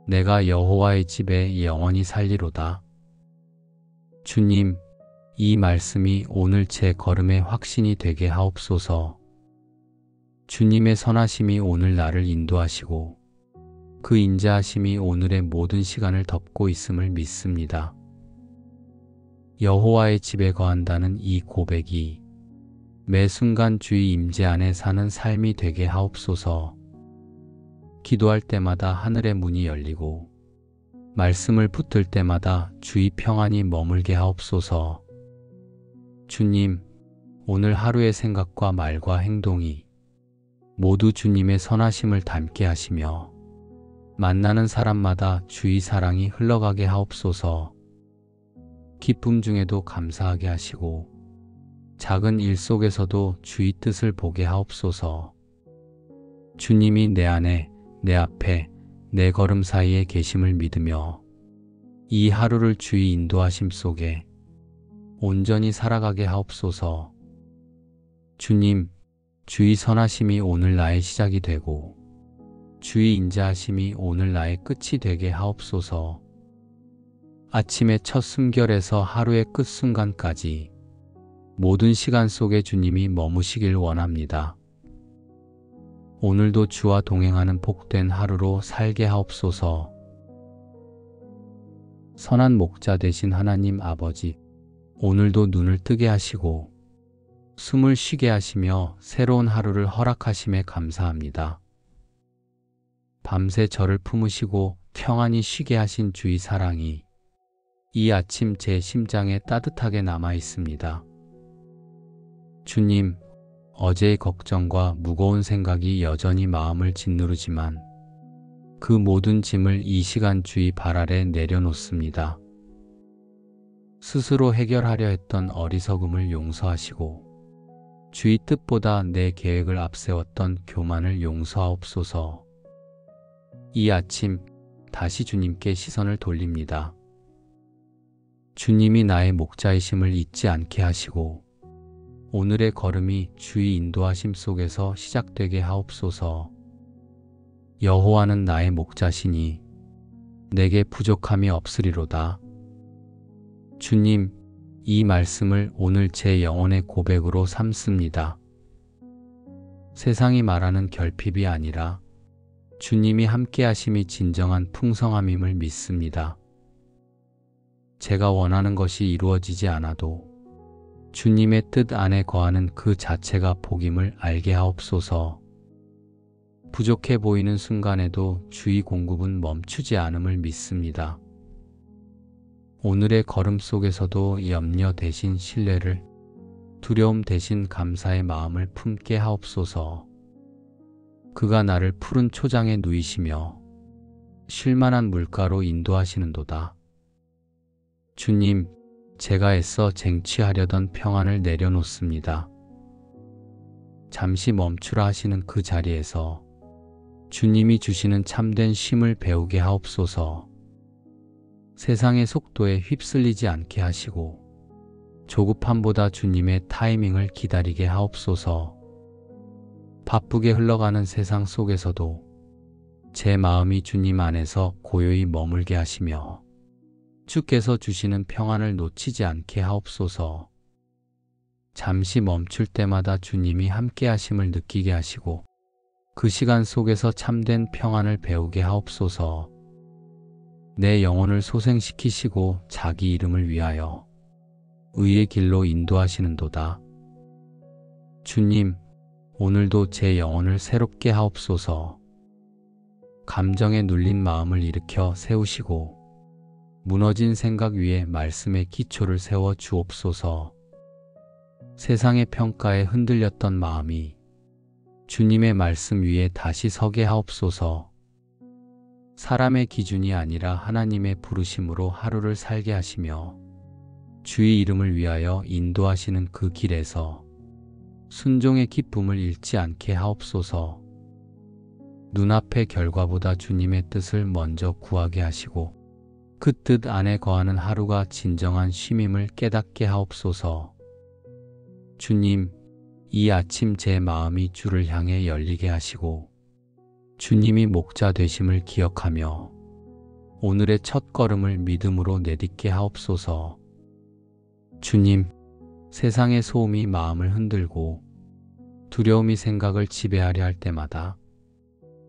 내가 여호와의 집에 영원히 살리로다. 주님, 이 말씀이 오늘 제 걸음의 확신이 되게 하옵소서. 주님의 선하심이 오늘 나를 인도하시고 그 인자하심이 오늘의 모든 시간을 덮고 있음을 믿습니다. 여호와의 집에 거한다는 이 고백이 매 순간 주의 임재 안에 사는 삶이 되게 하옵소서. 기도할 때마다 하늘의 문이 열리고 말씀을 붙들 때마다 주의 평안이 머물게 하옵소서. 주님, 오늘 하루의 생각과 말과 행동이 모두 주님의 선하심을 담게 하시며 만나는 사람마다 주의 사랑이 흘러가게 하옵소서. 기쁨 중에도 감사하게 하시고 작은 일 속에서도 주의 뜻을 보게 하옵소서. 주님이 내 안에, 내 앞에, 내 걸음 사이에 계심을 믿으며 이 하루를 주의 인도하심 속에 온전히 살아가게 하옵소서. 주님, 주의 선하심이 오늘 나의 시작이 되고 주의 인자하심이 오늘 나의 끝이 되게 하옵소서. 아침의 첫 숨결에서 하루의 끝순간까지 모든 시간 속에 주님이 머무시길 원합니다. 오늘도 주와 동행하는 복된 하루로 살게 하옵소서. 선한 목자 되신 하나님 아버지, 오늘도 눈을 뜨게 하시고 숨을 쉬게 하시며 새로운 하루를 허락하심에 감사합니다. 밤새 저를 품으시고 평안히 쉬게 하신 주의 사랑이 이 아침 제 심장에 따뜻하게 남아 있습니다. 주님, 어제의 걱정과 무거운 생각이 여전히 마음을 짓누르지만 그 모든 짐을 이 시간 주의 발 아래 내려놓습니다. 스스로 해결하려 했던 어리석음을 용서하시고 주의 뜻보다 내 계획을 앞세웠던 교만을 용서하옵소서. 이 아침 다시 주님께 시선을 돌립니다. 주님이 나의 목자이심을 잊지 않게 하시고 오늘의 걸음이 주의 인도하심 속에서 시작되게 하옵소서. 여호와는 나의 목자시니 내게 부족함이 없으리로다. 주님, 이 말씀을 오늘 제 영혼의 고백으로 삼습니다. 세상이 말하는 결핍이 아니라 주님이 함께 하심이 진정한 풍성함임을 믿습니다. 제가 원하는 것이 이루어지지 않아도 주님의 뜻 안에 거하는 그 자체가 복임을 알게 하옵소서. 부족해 보이는 순간에도 주의 공급은 멈추지 않음을 믿습니다. 오늘의 걸음 속에서도 염려 대신 신뢰를, 두려움 대신 감사의 마음을 품게 하옵소서. 그가 나를 푸른 초장에 누이시며 쉴만한 물가로 인도하시는도다. 주님, 제가 애써 쟁취하려던 평안을 내려놓습니다. 잠시 멈추라 하시는 그 자리에서 주님이 주시는 참된 쉼을 배우게 하옵소서. 세상의 속도에 휩쓸리지 않게 하시고 조급함보다 주님의 타이밍을 기다리게 하옵소서. 바쁘게 흘러가는 세상 속에서도 제 마음이 주님 안에서 고요히 머물게 하시며 주께서 주시는 평안을 놓치지 않게 하옵소서. 잠시 멈출 때마다 주님이 함께 하심을 느끼게 하시고 그 시간 속에서 참된 평안을 배우게 하옵소서. 내 영혼을 소생시키시고 자기 이름을 위하여 의의 길로 인도하시는도다. 주님, 오늘도 제 영혼을 새롭게 하옵소서. 감정에 눌린 마음을 일으켜 세우시고 무너진 생각 위에 말씀의 기초를 세워 주옵소서. 세상의 평가에 흔들렸던 마음이 주님의 말씀 위에 다시 서게 하옵소서. 사람의 기준이 아니라 하나님의 부르심으로 하루를 살게 하시며 주의 이름을 위하여 인도하시는 그 길에서 순종의 기쁨을 잃지 않게 하옵소서. 눈앞의 결과보다 주님의 뜻을 먼저 구하게 하시고 그 뜻 안에 거하는 하루가 진정한 쉼임을 깨닫게 하옵소서. 주님, 이 아침 제 마음이 주를 향해 열리게 하시고 주님이 목자 되심을 기억하며 오늘의 첫 걸음을 믿음으로 내딛게 하옵소서. 주님, 세상의 소음이 마음을 흔들고 두려움이 생각을 지배하려 할 때마다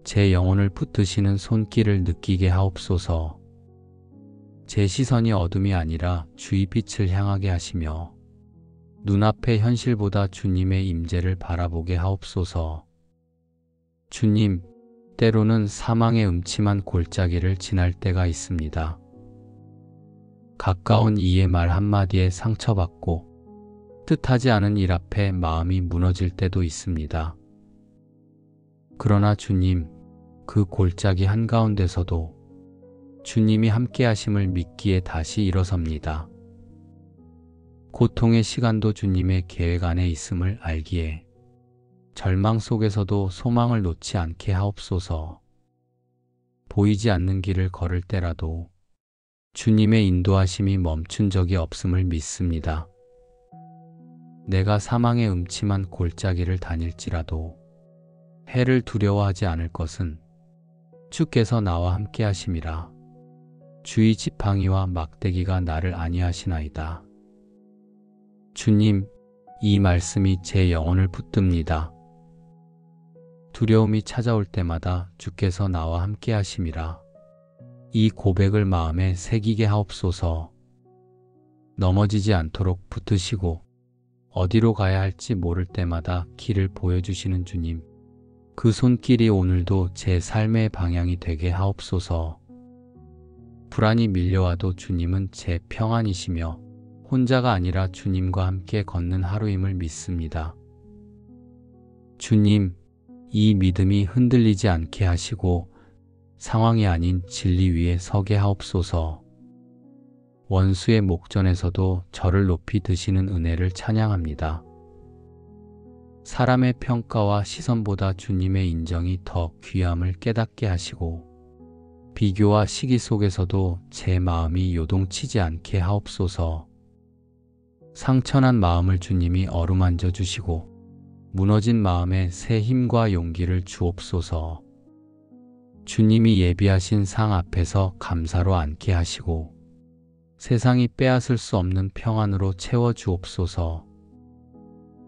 제 영혼을 붙드시는 손길을 느끼게 하옵소서. 제 시선이 어둠이 아니라 주의 빛을 향하게 하시며 눈앞의 현실보다 주님의 임재를 바라보게 하옵소서. 주님, 때로는 사망의 음침한 골짜기를 지날 때가 있습니다. 가까운 이의 말 한마디에 상처받고 뜻하지 않은 일 앞에 마음이 무너질 때도 있습니다. 그러나 주님, 그 골짜기 한가운데서도 주님이 함께 하심을 믿기에 다시 일어섭니다. 고통의 시간도 주님의 계획 안에 있음을 알기에 절망 속에서도 소망을 놓지 않게 하옵소서. 보이지 않는 길을 걸을 때라도 주님의 인도하심이 멈춘 적이 없음을 믿습니다. 내가 사망의 음침한 골짜기를 다닐지라도 해를 두려워하지 않을 것은 주께서 나와 함께 하심이라. 주의 지팡이와 막대기가 나를 안위하시나이다. 주님, 이 말씀이 제 영혼을 붙듭니다. 두려움이 찾아올 때마다 주께서 나와 함께 하심이라. 이 고백을 마음에 새기게 하옵소서. 넘어지지 않도록 붙으시고 어디로 가야 할지 모를 때마다 길을 보여주시는 주님, 그 손길이 오늘도 제 삶의 방향이 되게 하옵소서. 불안이 밀려와도 주님은 제 평안이시며 혼자가 아니라 주님과 함께 걷는 하루임을 믿습니다. 주님, 이 믿음이 흔들리지 않게 하시고 상황이 아닌 진리 위에 서게 하옵소서. 원수의 목전에서도 저를 높이 드시는 은혜를 찬양합니다. 사람의 평가와 시선보다 주님의 인정이 더 귀함을 깨닫게 하시고 비교와 시기 속에서도 제 마음이 요동치지 않게 하옵소서. 상처난 마음을 주님이 어루만져 주시고 무너진 마음에 새 힘과 용기를 주옵소서. 주님이 예비하신 상 앞에서 감사로 앉게 하시고 세상이 빼앗을 수 없는 평안으로 채워 주옵소서.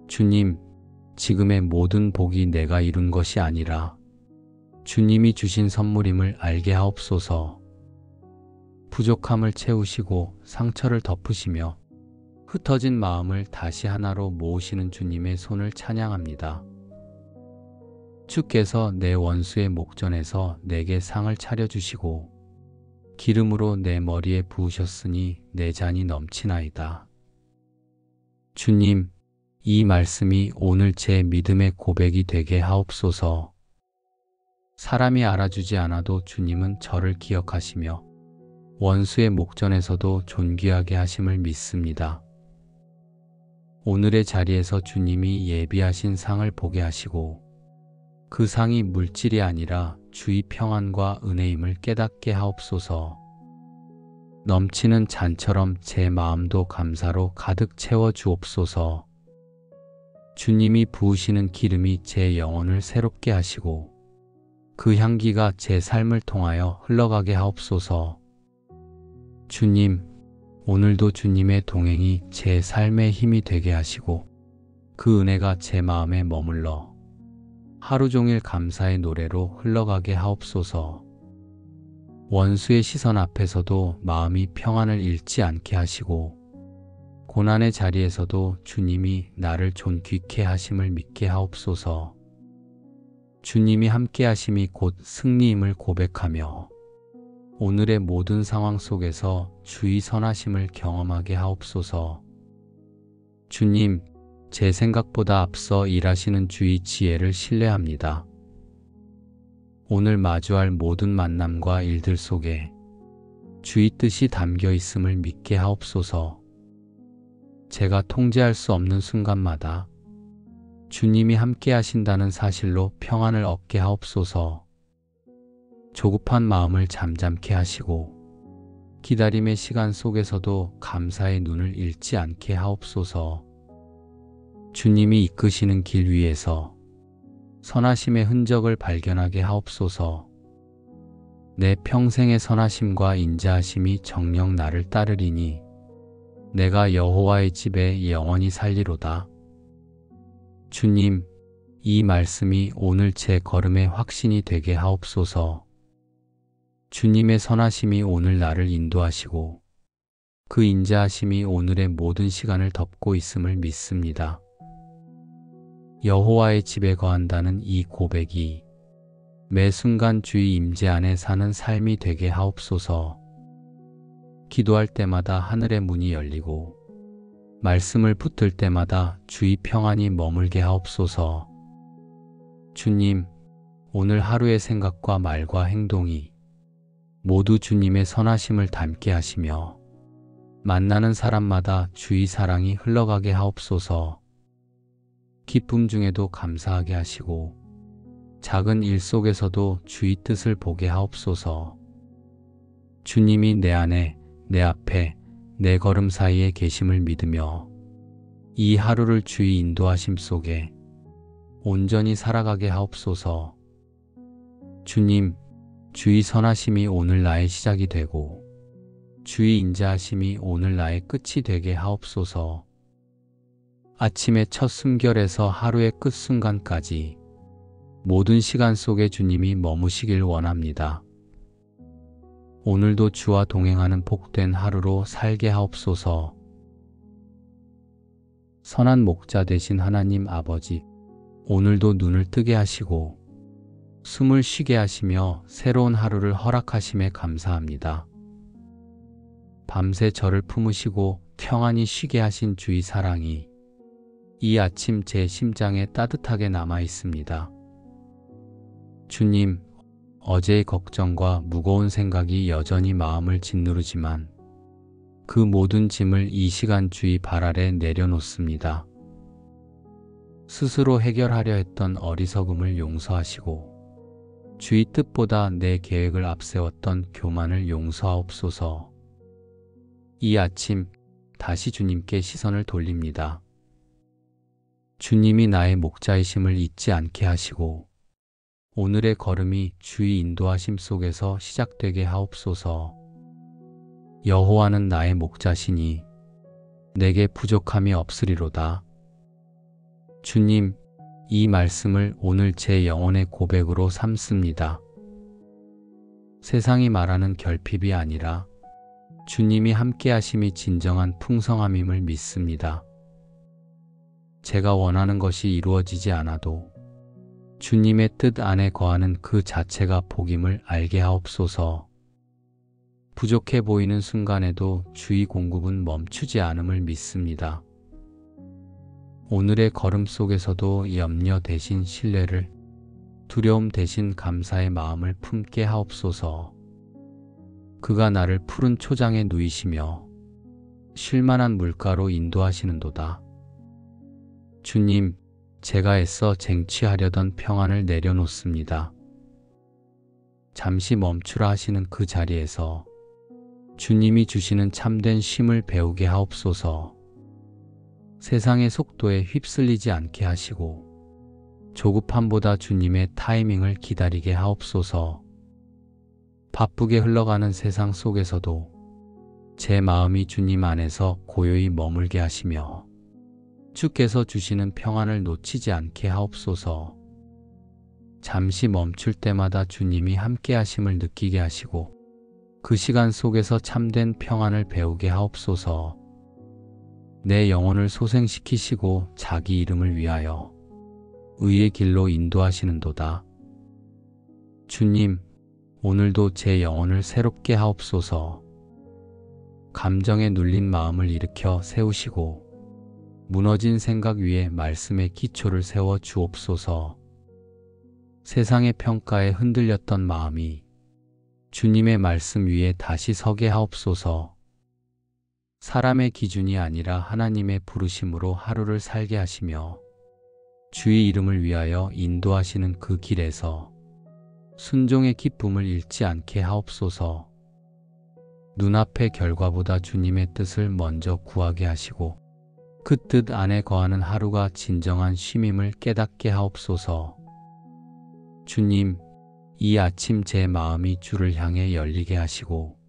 주님, 지금의 모든 복이 내가 이룬 것이 아니라 주님이 주신 선물임을 알게 하옵소서. 부족함을 채우시고 상처를 덮으시며 흩어진 마음을 다시 하나로 모으시는 주님의 손을 찬양합니다. 주께서 내 원수의 목전에서 내게 상을 차려주시고 기름으로 내 머리에 부으셨으니 내 잔이 넘치나이다. 주님, 이 말씀이 오늘 제 믿음의 고백이 되게 하옵소서. 사람이 알아주지 않아도 주님은 저를 기억하시며 원수의 목전에서도 존귀하게 하심을 믿습니다. 오늘의 자리에서 주님이 예비하신 상을 보게 하시고 그 상이 물질이 아니라 주의 평안과 은혜임을 깨닫게 하옵소서. 넘치는 잔처럼 제 마음도 감사로 가득 채워 주옵소서. 주님이 부으시는 기름이 제 영혼을 새롭게 하시고 그 향기가 제 삶을 통하여 흘러가게 하옵소서. 주님, 오늘도 주님의 동행이 제 삶의 힘이 되게 하시고 그 은혜가 제 마음에 머물러 하루 종일 감사의 노래로 흘러가게 하옵소서. 원수의 시선 앞에서도 마음이 평안을 잃지 않게 하시고 고난의 자리에서도 주님이 나를 존귀케 하심을 믿게 하옵소서. 주님이 함께 하심이 곧 승리임을 고백하며 오늘의 모든 상황 속에서 주의 선하심을 경험하게 하옵소서. 주님, 제 생각보다 앞서 일하시는 주의 지혜를 신뢰합니다. 오늘 마주할 모든 만남과 일들 속에 주의 뜻이 담겨 있음을 믿게 하옵소서. 제가 통제할 수 없는 순간마다 주님이 함께 하신다는 사실로 평안을 얻게 하옵소서. 조급한 마음을 잠잠케 하시고 기다림의 시간 속에서도 감사의 눈을 잃지 않게 하옵소서. 주님이 이끄시는 길 위에서 선하심의 흔적을 발견하게 하옵소서. 내 평생의 선하심과 인자하심이 정녕 나를 따르리니 내가 여호와의 집에 영원히 살리로다. 주님, 이 말씀이 오늘 제 걸음의 확신이 되게 하옵소서. 주님의 선하심이 오늘 나를 인도하시고 그 인자하심이 오늘의 모든 시간을 덮고 있음을 믿습니다. 여호와의 집에 거한다는 이 고백이 매 순간 주의 임재 안에 사는 삶이 되게 하옵소서. 기도할 때마다 하늘의 문이 열리고 말씀을 붙들 때마다 주의 평안이 머물게 하옵소서. 주님, 오늘 하루의 생각과 말과 행동이 모두 주님의 선하심을 담게 하시며 만나는 사람마다 주의 사랑이 흘러가게 하옵소서. 기쁨 중에도 감사하게 하시고 작은 일 속에서도 주의 뜻을 보게 하옵소서. 주님이 내 안에, 내 앞에, 내 걸음 사이에 계심을 믿으며 이 하루를 주의 인도하심 속에 온전히 살아가게 하옵소서. 주님, 주의 선하심이 오늘 나의 시작이 되고 주의 인자하심이 오늘 나의 끝이 되게 하옵소서. 아침의 첫 숨결에서 하루의 끝 순간까지 모든 시간 속에 주님이 머무시길 원합니다. 오늘도 주와 동행하는 복된 하루로 살게 하옵소서. 선한 목자 되신 하나님 아버지, 오늘도 눈을 뜨게 하시고 숨을 쉬게 하시며 새로운 하루를 허락하심에 감사합니다. 밤새 저를 품으시고 평안히 쉬게 하신 주의 사랑이 이 아침 제 심장에 따뜻하게 남아 있습니다. 주님, 어제의 걱정과 무거운 생각이 여전히 마음을 짓누르지만 그 모든 짐을 이 시간 주의 발 아래 내려놓습니다. 스스로 해결하려 했던 어리석음을 용서하시고 주의 뜻보다 내 계획을 앞세웠던 교만을 용서하옵소서. 이 아침 다시 주님께 시선을 돌립니다. 주님이 나의 목자이심을 잊지 않게 하시고 오늘의 걸음이 주의 인도하심 속에서 시작되게 하옵소서. 여호와는 나의 목자시니 내게 부족함이 없으리로다. 주님, 이 말씀을 오늘 제 영혼의 고백으로 삼습니다. 세상이 말하는 결핍이 아니라 주님이 함께 하심이 진정한 풍성함임을 믿습니다. 제가 원하는 것이 이루어지지 않아도 주님의 뜻 안에 거하는 그 자체가 복임을 알게 하옵소서. 부족해 보이는 순간에도 주의 공급은 멈추지 않음을 믿습니다. 오늘의 걸음 속에서도 염려 대신 신뢰를, 두려움 대신 감사의 마음을 품게 하옵소서. 그가 나를 푸른 초장에 누이시며 쉴만한 물가로 인도하시는도다. 주님, 제가 애써 쟁취하려던 평안을 내려놓습니다. 잠시 멈추라 하시는 그 자리에서 주님이 주시는 참된 쉼을 배우게 하옵소서. 세상의 속도에 휩쓸리지 않게 하시고 조급함보다 주님의 타이밍을 기다리게 하옵소서. 바쁘게 흘러가는 세상 속에서도 제 마음이 주님 안에서 고요히 머물게 하시며 주께서 주시는 평안을 놓치지 않게 하옵소서. 잠시 멈출 때마다 주님이 함께 하심을 느끼게 하시고 그 시간 속에서 참된 평안을 배우게 하옵소서. 내 영혼을 소생시키시고 자기 이름을 위하여 의의 길로 인도하시는도다. 주님, 오늘도 제 영혼을 새롭게 하옵소서. 감정에 눌린 마음을 일으켜 세우시고 무너진 생각 위에 말씀의 기초를 세워 주옵소서. 세상의 평가에 흔들렸던 마음이 주님의 말씀 위에 다시 서게 하옵소서. 사람의 기준이 아니라 하나님의 부르심으로 하루를 살게 하시며 주의 이름을 위하여 인도하시는 그 길에서 순종의 기쁨을 잃지 않게 하옵소서. 눈앞의 결과보다 주님의 뜻을 먼저 구하게 하시고 그 뜻 안에 거하는 하루가 진정한 쉼임을 깨닫게 하옵소서. 주님, 이 아침 제 마음이 주를 향해 열리게 하시고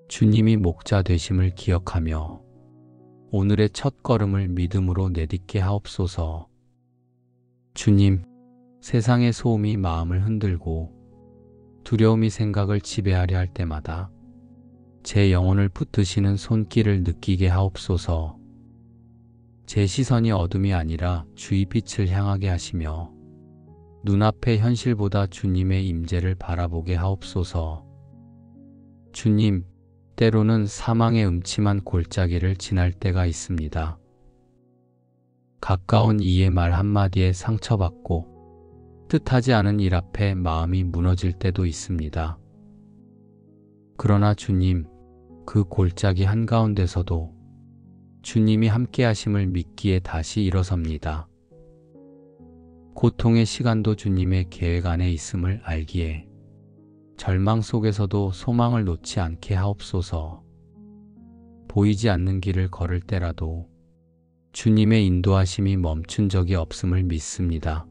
주님이 목자 되심을 기억하며 오늘의 첫 걸음을 믿음으로 내딛게 하옵소서. 주님, 세상의 소음이 마음을 흔들고 두려움이 생각을 지배하려 할 때마다 제 영혼을 붙드시는 손길을 느끼게 하옵소서. 제 시선이 어둠이 아니라 주의 빛을 향하게 하시며 눈앞의 현실보다 주님의 임재를 바라보게 하옵소서. 주님, 때로는 사망의 음침한 골짜기를 지날 때가 있습니다. 가까운 이의 말 한마디에 상처받고 뜻하지 않은 일 앞에 마음이 무너질 때도 있습니다. 그러나 주님, 그 골짜기 한가운데서도 주님이 함께 하심을 믿기에 다시 일어섭니다. 고통의 시간도 주님의 계획 안에 있음을 알기에 절망 속에서도 소망을 놓지 않게 하옵소서. 보이지 않는 길을 걸을 때라도 주님의 인도하심이 멈춘 적이 없음을 믿습니다.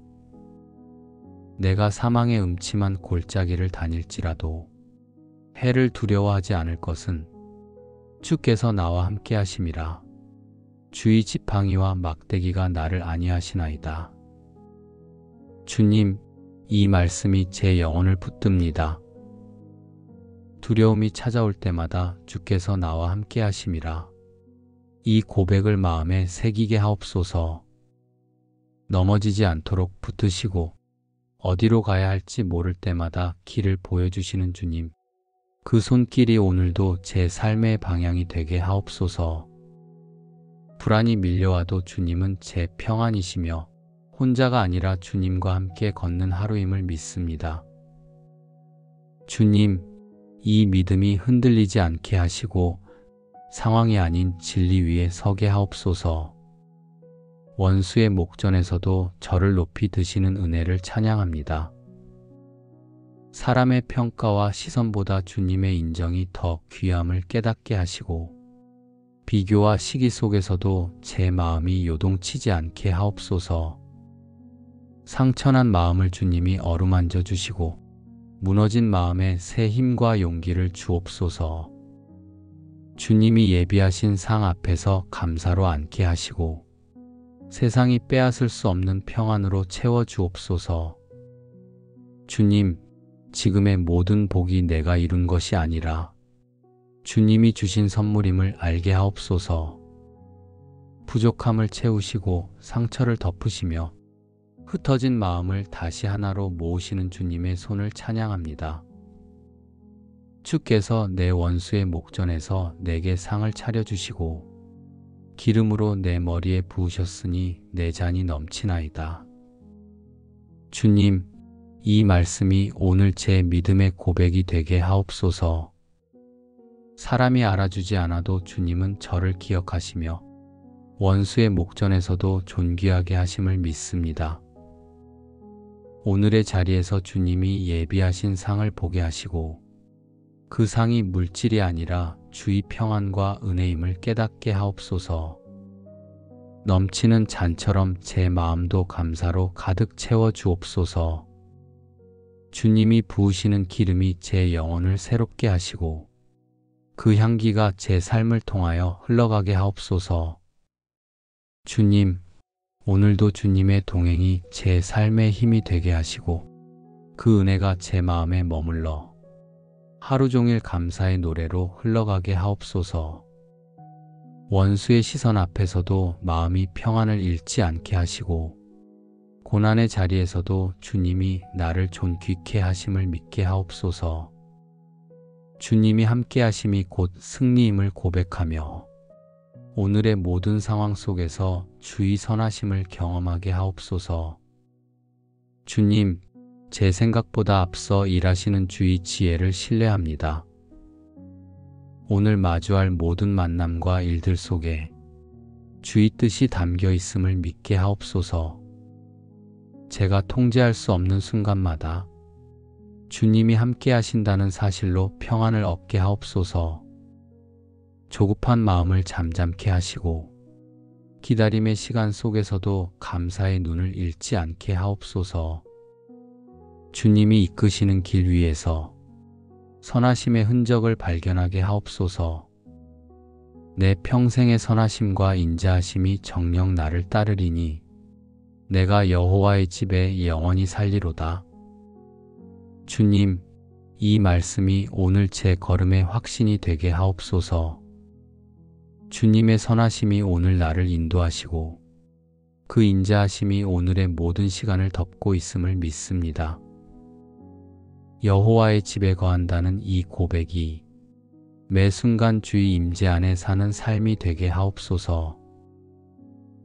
내가 사망의 음침한 골짜기를 다닐지라도 해를 두려워하지 않을 것은 주께서 나와 함께 하심이라. 주의 지팡이와 막대기가 나를 안위하시나이다. 주님, 이 말씀이 제 영혼을 붙듭니다. 두려움이 찾아올 때마다 주께서 나와 함께 하심이라. 이 고백을 마음에 새기게 하옵소서. 넘어지지 않도록 붙드시고 어디로 가야 할지 모를 때마다 길을 보여주시는 주님, 그 손길이 오늘도 제 삶의 방향이 되게 하옵소서. 불안이 밀려와도 주님은 제 평안이시며 혼자가 아니라 주님과 함께 걷는 하루임을 믿습니다. 주님, 이 믿음이 흔들리지 않게 하시고 상황이 아닌 진리 위에 서게 하옵소서. 원수의 목전에서도 저를 높이 드시는 은혜를 찬양합니다. 사람의 평가와 시선보다 주님의 인정이 더 귀함을 깨닫게 하시고 비교와 시기 속에서도 제 마음이 요동치지 않게 하옵소서. 상처난 마음을 주님이 어루만져 주시고 무너진 마음에 새 힘과 용기를 주옵소서. 주님이 예비하신 상 앞에서 감사로 앉게 하시고 세상이 빼앗을 수 없는 평안으로 채워 주옵소서. 주님, 지금의 모든 복이 내가 이룬 것이 아니라 주님이 주신 선물임을 알게 하옵소서. 부족함을 채우시고 상처를 덮으시며 흩어진 마음을 다시 하나로 모으시는 주님의 손을 찬양합니다. 주께서 내 원수의 목전에서 내게 상을 차려주시고 기름으로 내 머리에 부으셨으니 내 잔이 넘치나이다. 주님, 이 말씀이 오늘 제 믿음의 고백이 되게 하옵소서. 사람이 알아주지 않아도 주님은 저를 기억하시며 원수의 목전에서도 존귀하게 하심을 믿습니다. 오늘의 자리에서 주님이 예비하신 상을 보게 하시고 그 상이 물질이 아니라 주의 평안과 은혜임을 깨닫게 하옵소서. 넘치는 잔처럼 제 마음도 감사로 가득 채워 주옵소서. 주님이 부으시는 기름이 제 영혼을 새롭게 하시고 그 향기가 제 삶을 통하여 흘러가게 하옵소서. 주님, 오늘도 주님의 동행이 제 삶의 힘이 되게 하시고 그 은혜가 제 마음에 머물러 하루 종일 감사의 노래로 흘러가게 하옵소서. 원수의 시선 앞에서도 마음이 평안을 잃지 않게 하시고 고난의 자리에서도 주님이 나를 존귀케 하심을 믿게 하옵소서. 주님이 함께 하심이 곧 승리임을 고백하며 오늘의 모든 상황 속에서 주의 선하심을 경험하게 하옵소서. 주님, 제 생각보다 앞서 일하시는 주의 지혜를 신뢰합니다. 오늘 마주할 모든 만남과 일들 속에 주의 뜻이 담겨 있음을 믿게 하옵소서. 제가 통제할 수 없는 순간마다 주님이 함께 하신다는 사실로 평안을 얻게 하옵소서. 조급한 마음을 잠잠케 하시고 기다림의 시간 속에서도 감사의 눈을 잃지 않게 하옵소서. 주님이 이끄시는 길 위에서 선하심의 흔적을 발견하게 하옵소서. 내 평생의 선하심과 인자하심이 정녕 나를 따르리니 내가 여호와의 집에 영원히 살리로다. 주님, 이 말씀이 오늘 제 걸음의 확신이 되게 하옵소서. 주님의 선하심이 오늘 나를 인도하시고 그 인자하심이 오늘의 모든 시간을 덮고 있음을 믿습니다. 여호와의 집에 거한다는 이 고백이 매 순간 주의 임재 안에 사는 삶이 되게 하옵소서.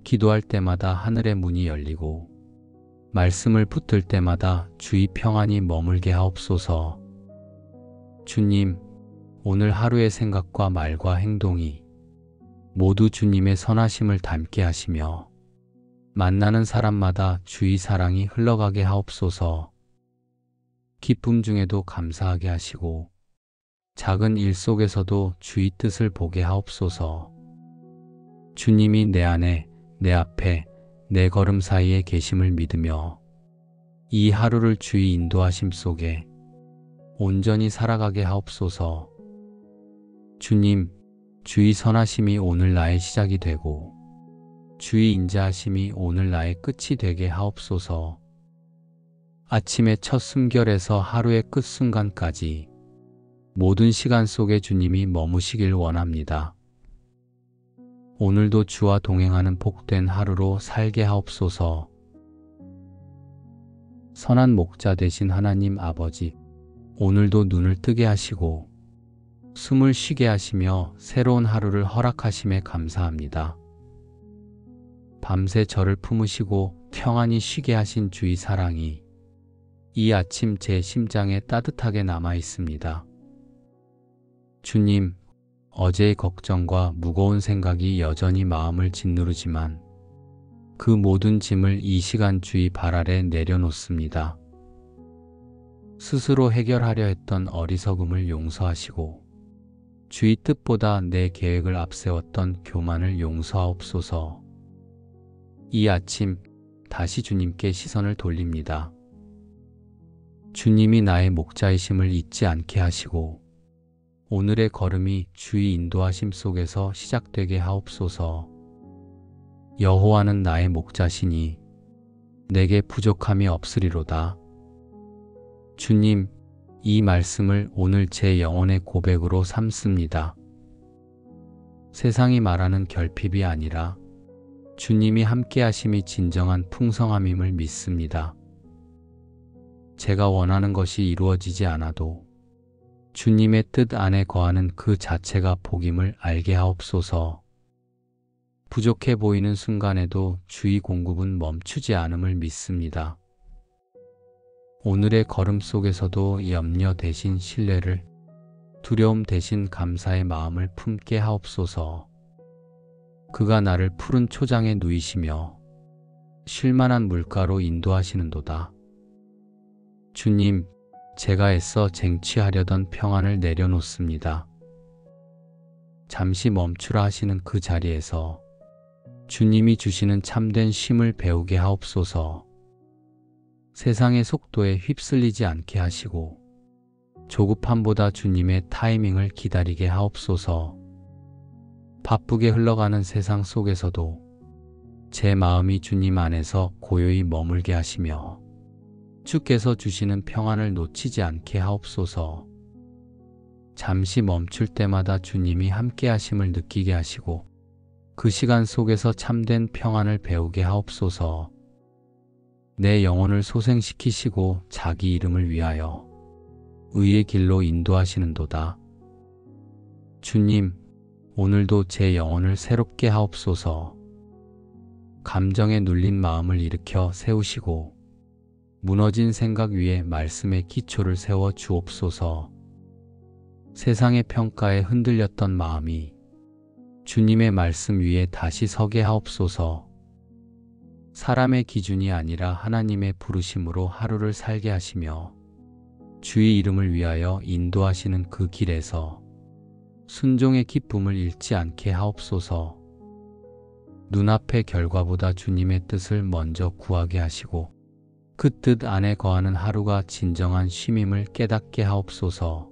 기도할 때마다 하늘의 문이 열리고 말씀을 붙들 때마다 주의 평안이 머물게 하옵소서. 주님, 오늘 하루의 생각과 말과 행동이 모두 주님의 선하심을 담게 하시며 만나는 사람마다 주의 사랑이 흘러가게 하옵소서. 기쁨 중에도 감사하게 하시고 작은 일 속에서도 주의 뜻을 보게 하옵소서. 주님이 내 안에, 내 앞에, 내 걸음 사이에 계심을 믿으며 이 하루를 주의 인도하심 속에 온전히 살아가게 하옵소서. 주님, 주의 선하심이 오늘 나의 시작이 되고 주의 인자하심이 오늘 나의 끝이 되게 하옵소서. 아침의 첫 숨결에서 하루의 끝 순간까지 모든 시간 속에 주님이 머무시길 원합니다. 오늘도 주와 동행하는 복된 하루로 살게 하옵소서. 선한 목자 되신 하나님 아버지, 오늘도 눈을 뜨게 하시고 숨을 쉬게 하시며 새로운 하루를 허락하심에 감사합니다. 밤새 저를 품으시고 평안히 쉬게 하신 주의 사랑이 이 아침 제 심장에 따뜻하게 남아 있습니다. 주님, 어제의 걱정과 무거운 생각이 여전히 마음을 짓누르지만 그 모든 짐을 이 시간 주의 발 아래 내려놓습니다. 스스로 해결하려 했던 어리석음을 용서하시고 주의 뜻보다 내 계획을 앞세웠던 교만을 용서하옵소서. 이 아침 다시 주님께 시선을 돌립니다. 주님이 나의 목자이심을 잊지 않게 하시고 오늘의 걸음이 주의 인도하심 속에서 시작되게 하옵소서. 여호와는 나의 목자시니 내게 부족함이 없으리로다. 주님, 이 말씀을 오늘 제 영혼의 고백으로 삼습니다. 세상이 말하는 결핍이 아니라 주님이 함께 하심이 진정한 풍성함임을 믿습니다. 제가 원하는 것이 이루어지지 않아도 주님의 뜻 안에 거하는 그 자체가 복임을 알게 하옵소서. 부족해 보이는 순간에도 주의 공급은 멈추지 않음을 믿습니다. 오늘의 걸음 속에서도 염려 대신 신뢰를, 두려움 대신 감사의 마음을 품게 하옵소서. 그가 나를 푸른 초장에 누이시며 쉴만한 물가로 인도하시는도다. 주님, 제가 애써 쟁취하려던 평안을 내려놓습니다. 잠시 멈추라 하시는 그 자리에서 주님이 주시는 참된 쉼을 배우게 하옵소서. 세상의 속도에 휩쓸리지 않게 하시고 조급함보다 주님의 타이밍을 기다리게 하옵소서. 바쁘게 흘러가는 세상 속에서도 제 마음이 주님 안에서 고요히 머물게 하시며 주께서 주시는 평안을 놓치지 않게 하옵소서. 잠시 멈출 때마다 주님이 함께 하심을 느끼게 하시고 그 시간 속에서 참된 평안을 배우게 하옵소서. 내 영혼을 소생시키시고 자기 이름을 위하여 의의 길로 인도하시는도다. 주님, 오늘도 제 영혼을 새롭게 하옵소서. 감정에 눌린 마음을 일으켜 세우시고 무너진 생각 위에 말씀의 기초를 세워 주옵소서. 세상의 평가에 흔들렸던 마음이 주님의 말씀 위에 다시 서게 하옵소서. 사람의 기준이 아니라 하나님의 부르심으로 하루를 살게 하시며 주의 이름을 위하여 인도하시는 그 길에서 순종의 기쁨을 잃지 않게 하옵소서. 눈앞의 결과보다 주님의 뜻을 먼저 구하게 하시고 그 뜻 안에 거하는 하루가 진정한 쉼임을 깨닫게 하옵소서.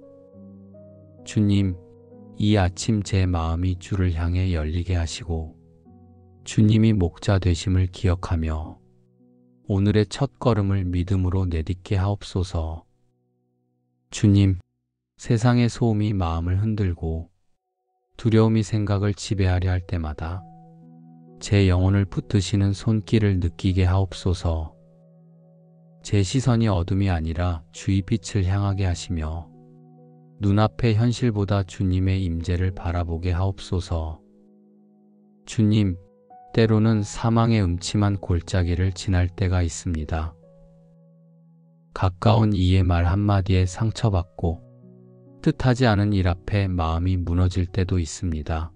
주님, 이 아침 제 마음이 주를 향해 열리게 하시고 주님이 목자 되심을 기억하며 오늘의 첫 걸음을 믿음으로 내딛게 하옵소서. 주님, 세상의 소음이 마음을 흔들고 두려움이 생각을 지배하려 할 때마다 제 영혼을 붙드시는 손길을 느끼게 하옵소서. 제 시선이 어둠이 아니라 주의 빛을 향하게 하시며 눈앞의 현실보다 주님의 임재를 바라보게 하옵소서. 주님, 때로는 사망의 음침한 골짜기를 지날 때가 있습니다. 가까운 이의 말 한마디에 상처받고 뜻하지 않은 일 앞에 마음이 무너질 때도 있습니다.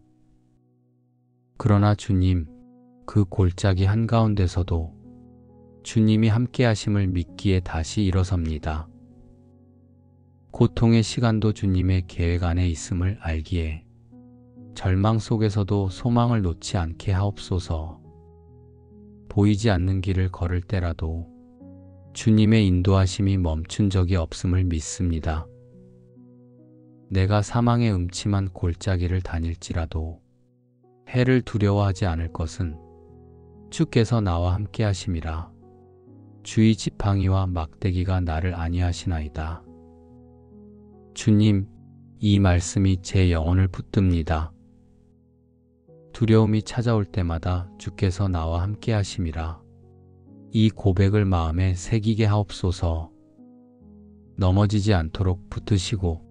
그러나 주님, 그 골짜기 한가운데서도 주님이 함께 하심을 믿기에 다시 일어섭니다. 고통의 시간도 주님의 계획 안에 있음을 알기에 절망 속에서도 소망을 놓지 않게 하옵소서. 보이지 않는 길을 걸을 때라도 주님의 인도하심이 멈춘 적이 없음을 믿습니다. 내가 사망의 음침한 골짜기를 다닐지라도 해를 두려워하지 않을 것은 주께서 나와 함께 하심이라. 주의 지팡이와 막대기가 나를 안위하시나이다. 주님, 이 말씀이 제 영혼을 붙듭니다. 두려움이 찾아올 때마다 주께서 나와 함께 하심이라. 이 고백을 마음에 새기게 하옵소서. 넘어지지 않도록 붙으시고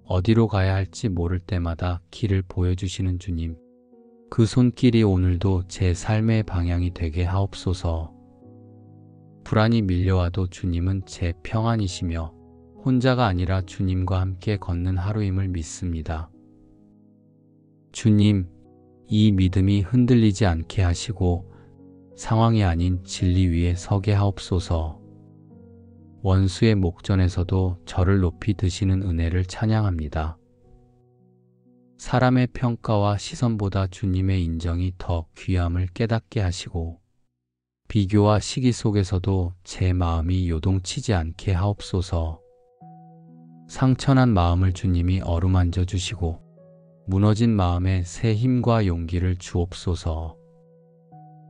어디로 가야 할지 모를 때마다 길을 보여주시는 주님, 그 손길이 오늘도 제 삶의 방향이 되게 하옵소서. 불안이 밀려와도 주님은 제 평안이시며 혼자가 아니라 주님과 함께 걷는 하루임을 믿습니다. 주님, 이 믿음이 흔들리지 않게 하시고 상황이 아닌 진리 위에 서게 하옵소서. 원수의 목전에서도 저를 높이 드시는 은혜를 찬양합니다. 사람의 평가와 시선보다 주님의 인정이 더 귀함을 깨닫게 하시고 비교와 시기 속에서도 제 마음이 요동치지 않게 하옵소서. 상처난 마음을 주님이 어루만져 주시고 무너진 마음에 새 힘과 용기를 주옵소서.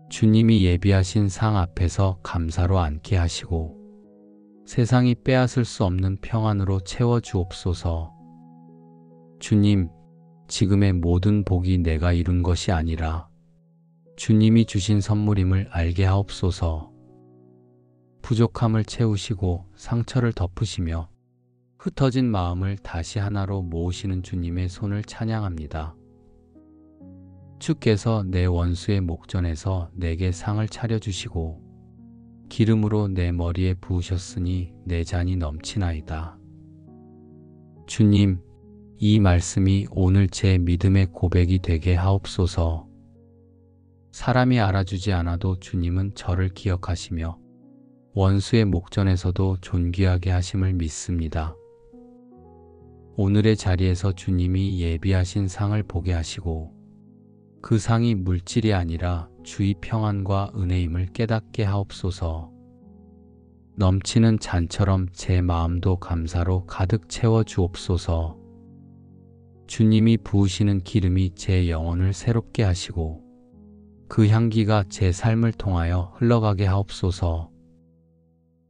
주님이 예비하신 상 앞에서 감사로 앉게 하시고 세상이 빼앗을 수 없는 평안으로 채워 주옵소서. 주님, 지금의 모든 복이 내가 이룬 것이 아니라 주님이 주신 선물임을 알게 하옵소서. 부족함을 채우시고 상처를 덮으시며 흩어진 마음을 다시 하나로 모으시는 주님의 손을 찬양합니다. 주께서 내 원수의 목전에서 내게 상을 차려주시고 기름으로 내 머리에 부으셨으니 내 잔이 넘치나이다. 주님, 이 말씀이 오늘 제 믿음의 고백이 되게 하옵소서. 사람이 알아주지 않아도 주님은 저를 기억하시며 원수의 목전에서도 존귀하게 하심을 믿습니다. 오늘의 자리에서 주님이 예비하신 상을 보게 하시고 그 상이 물질이 아니라 주의 평안과 은혜임을 깨닫게 하옵소서. 넘치는 잔처럼 제 마음도 감사로 가득 채워 주옵소서. 주님이 부으시는 기름이 제 영혼을 새롭게 하시고 그 향기가 제 삶을 통하여 흘러가게 하옵소서.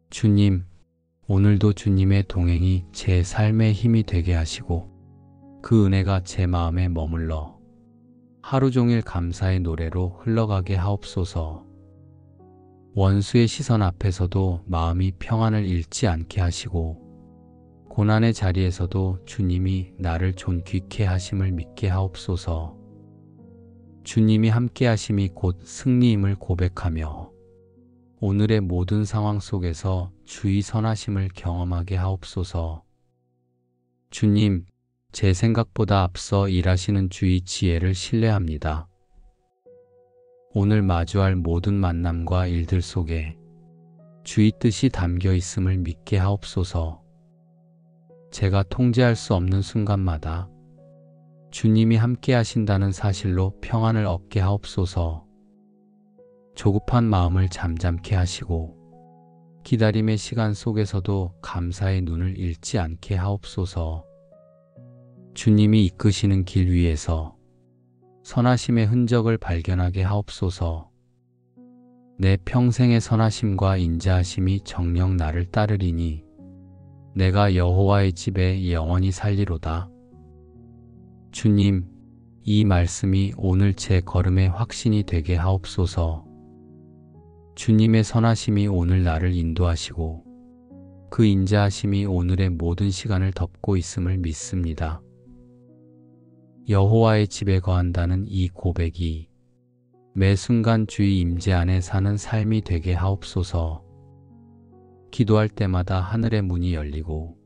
주님, 오늘도 주님의 동행이 제 삶의 힘이 되게 하시고 그 은혜가 제 마음에 머물러 하루 종일 감사의 노래로 흘러가게 하옵소서. 원수의 시선 앞에서도 마음이 평안을 잃지 않게 하시고 고난의 자리에서도 주님이 나를 존귀케 하심을 믿게 하옵소서. 주님이 함께 하심이 곧 승리임을 고백하며 오늘의 모든 상황 속에서 주의 선하심을 경험하게 하옵소서. 주님, 제 생각보다 앞서 일하시는 주의 지혜를 신뢰합니다. 오늘 마주할 모든 만남과 일들 속에 주의 뜻이 담겨 있음을 믿게 하옵소서. 제가 통제할 수 없는 순간마다 주님이 함께 하신다는 사실로 평안을 얻게 하옵소서. 조급한 마음을 잠잠케 하시고 기다림의 시간 속에서도 감사의 눈을 잃지 않게 하옵소서. 주님이 이끄시는 길 위에서 선하심의 흔적을 발견하게 하옵소서. 내 평생의 선하심과 인자하심이 정녕 나를 따르리니 내가 여호와의 집에 영원히 살리로다. 주님, 이 말씀이 오늘 제 걸음의 확신이 되게 하옵소서. 주님의 선하심이 오늘 나를 인도하시고 그 인자하심이 오늘의 모든 시간을 덮고 있음을 믿습니다. 여호와의 집에 거한다는 이 고백이 매 순간 주의 임재 안에 사는 삶이 되게 하옵소서. 기도할 때마다 하늘의 문이 열리고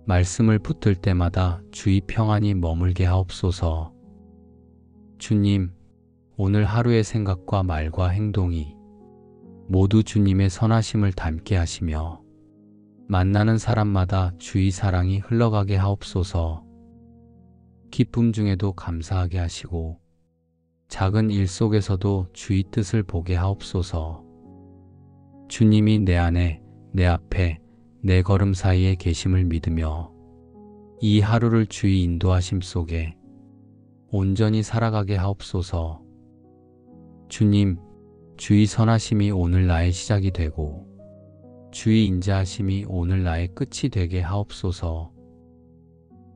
말씀을 붙들 때마다 주의 평안이 머물게 하옵소서. 주님, 오늘 하루의 생각과 말과 행동이 모두 주님의 선하심을 담게 하시며 만나는 사람마다 주의 사랑이 흘러가게 하옵소서. 기쁨 중에도 감사하게 하시고 작은 일 속에서도 주의 뜻을 보게 하옵소서. 주님이 내 안에 내 앞에 내 걸음 사이에 계심을 믿으며 이 하루를 주의 인도하심 속에 온전히 살아가게 하옵소서. 주님, 주의 선하심이 오늘 나의 시작이 되고 주의 인자하심이 오늘 나의 끝이 되게 하옵소서.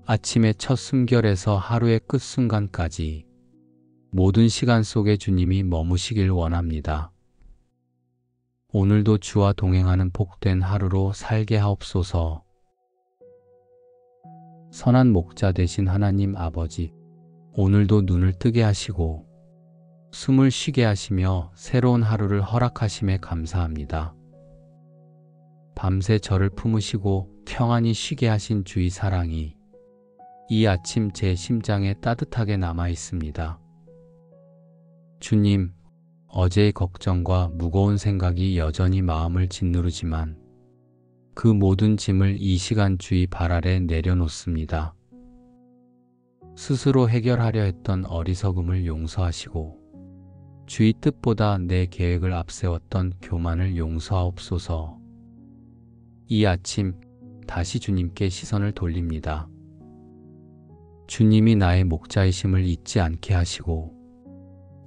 아침의 첫 숨결에서 하루의 끝 순간까지 모든 시간 속에 주님이 머무시길 원합니다. 오늘도 주와 동행하는 복된 하루로 살게 하옵소서. 선한 목자 되신 하나님 아버지, 오늘도 눈을 뜨게 하시고 숨을 쉬게 하시며 새로운 하루를 허락하심에 감사합니다. 밤새 저를 품으시고 평안히 쉬게 하신 주의 사랑이 이 아침 제 심장에 따뜻하게 남아 있습니다. 주님, 어제의 걱정과 무거운 생각이 여전히 마음을 짓누르지만 그 모든 짐을 이 시간 주의 발 아래 내려놓습니다. 스스로 해결하려 했던 어리석음을 용서하시고 주의 뜻보다 내 계획을 앞세웠던 교만을 용서하옵소서. 이 아침 다시 주님께 시선을 돌립니다. 주님이 나의 목자이심을 잊지 않게 하시고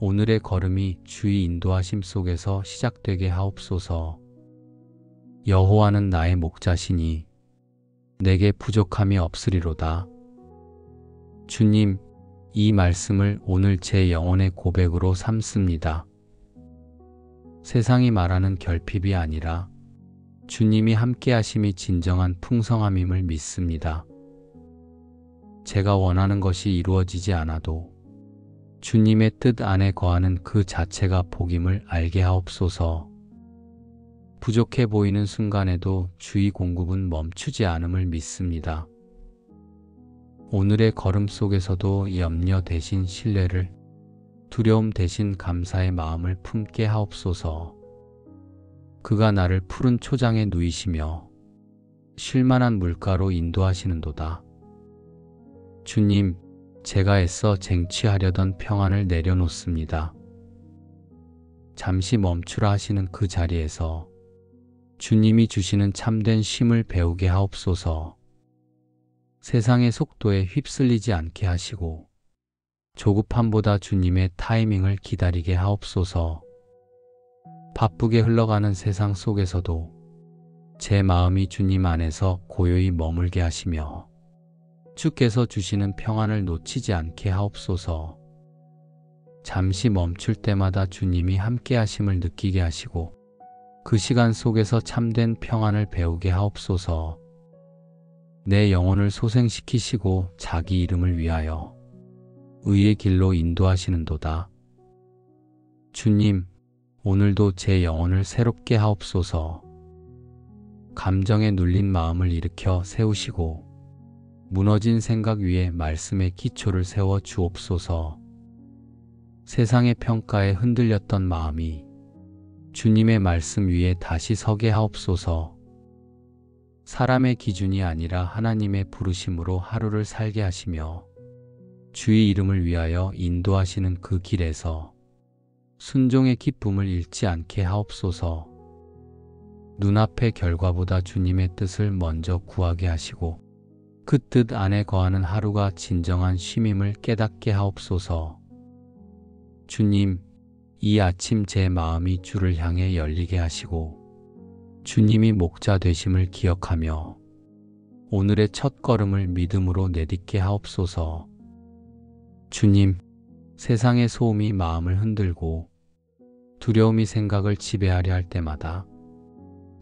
오늘의 걸음이 주의 인도하심 속에서 시작되게 하옵소서. 여호와는 나의 목자시니 내게 부족함이 없으리로다. 주님, 이 말씀을 오늘 제 영혼의 고백으로 삼습니다. 세상이 말하는 결핍이 아니라 주님이 함께 하심이 진정한 풍성함임을 믿습니다. 제가 원하는 것이 이루어지지 않아도 주님의 뜻 안에 거하는 그 자체가 복임을 알게 하옵소서. 부족해 보이는 순간에도 주의 공급은 멈추지 않음을 믿습니다. 오늘의 걸음 속에서도 염려 대신 신뢰를, 두려움 대신 감사의 마음을 품게 하옵소서. 그가 나를 푸른 초장에 누이시며 쉴만한 물가로 인도하시는도다. 주님, 제가 애써 쟁취하려던 평안을 내려놓습니다. 잠시 멈추라 하시는 그 자리에서 주님이 주시는 참된 쉼을 배우게 하옵소서. 세상의 속도에 휩쓸리지 않게 하시고 조급함보다 주님의 타이밍을 기다리게 하옵소서. 바쁘게 흘러가는 세상 속에서도 제 마음이 주님 안에서 고요히 머물게 하시며 주께서 주시는 평안을 놓치지 않게 하옵소서. 잠시 멈출 때마다 주님이 함께 하심을 느끼게 하시고 그 시간 속에서 참된 평안을 배우게 하옵소서. 내 영혼을 소생시키시고 자기 이름을 위하여 의의 길로 인도하시는도다. 주님, 오늘도 제 영혼을 새롭게 하옵소서. 감정에 눌린 마음을 일으켜 세우시고 무너진 생각 위에 말씀의 기초를 세워 주옵소서. 세상의 평가에 흔들렸던 마음이 주님의 말씀 위에 다시 서게 하옵소서. 사람의 기준이 아니라 하나님의 부르심으로 하루를 살게 하시며 주의 이름을 위하여 인도하시는 그 길에서 순종의 기쁨을 잃지 않게 하옵소서. 눈앞의 결과보다 주님의 뜻을 먼저 구하게 하시고 그 뜻 안에 거하는 하루가 진정한 쉼임을 깨닫게 하옵소서. 주님, 이 아침 제 마음이 주를 향해 열리게 하시고 주님이 목자 되심을 기억하며 오늘의 첫 걸음을 믿음으로 내딛게 하옵소서. 주님, 세상의 소음이 마음을 흔들고 두려움이 생각을 지배하려 할 때마다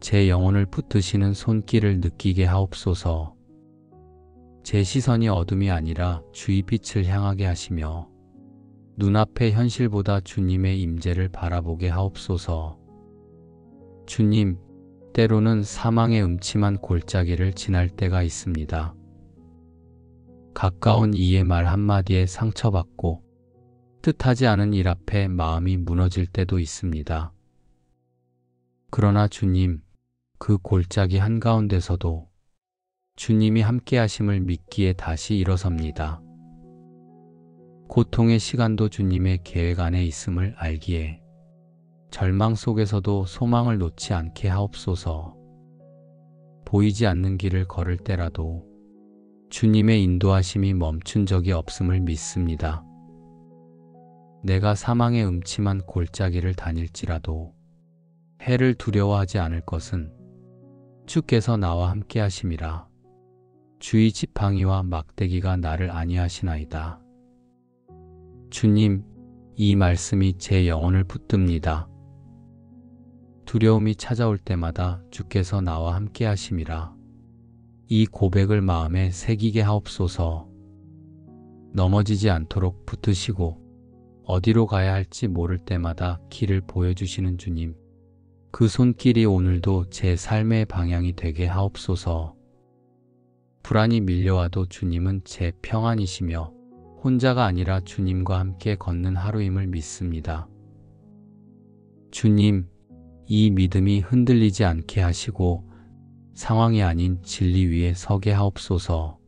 제 영혼을 붙드시는 손길을 느끼게 하옵소서. 제 시선이 어둠이 아니라 주의 빛을 향하게 하시며 눈앞의 현실보다 주님의 임재를 바라보게 하옵소서. 주님, 때로는 사망의 음침한 골짜기를 지날 때가 있습니다. 가까운 이의 말 한마디에 상처받고 뜻하지 않은 일 앞에 마음이 무너질 때도 있습니다. 그러나 주님, 그 골짜기 한가운데서도 주님이 함께 하심을 믿기에 다시 일어섭니다. 고통의 시간도 주님의 계획 안에 있음을 알기에 절망 속에서도 소망을 놓지 않게 하옵소서. 보이지 않는 길을 걸을 때라도 주님의 인도하심이 멈춘 적이 없음을 믿습니다. 내가 사망의 음침한 골짜기를 다닐지라도 해를 두려워하지 않을 것은 주께서 나와 함께 하심이라. 주의 지팡이와 막대기가 나를 안위하시나이다. 주님, 이 말씀이 제 영혼을 붙듭니다. 두려움이 찾아올 때마다 주께서 나와 함께 하심이라. 이 고백을 마음에 새기게 하옵소서. 넘어지지 않도록 붙으시고 어디로 가야 할지 모를 때마다 길을 보여주시는 주님, 그 손길이 오늘도 제 삶의 방향이 되게 하옵소서. 불안이 밀려와도 주님은 제 평안이시며 혼자가 아니라 주님과 함께 걷는 하루임을 믿습니다. 주님, 이 믿음이 흔들리지 않게 하시고 상황이 아닌 진리 위에 서게 하옵소서.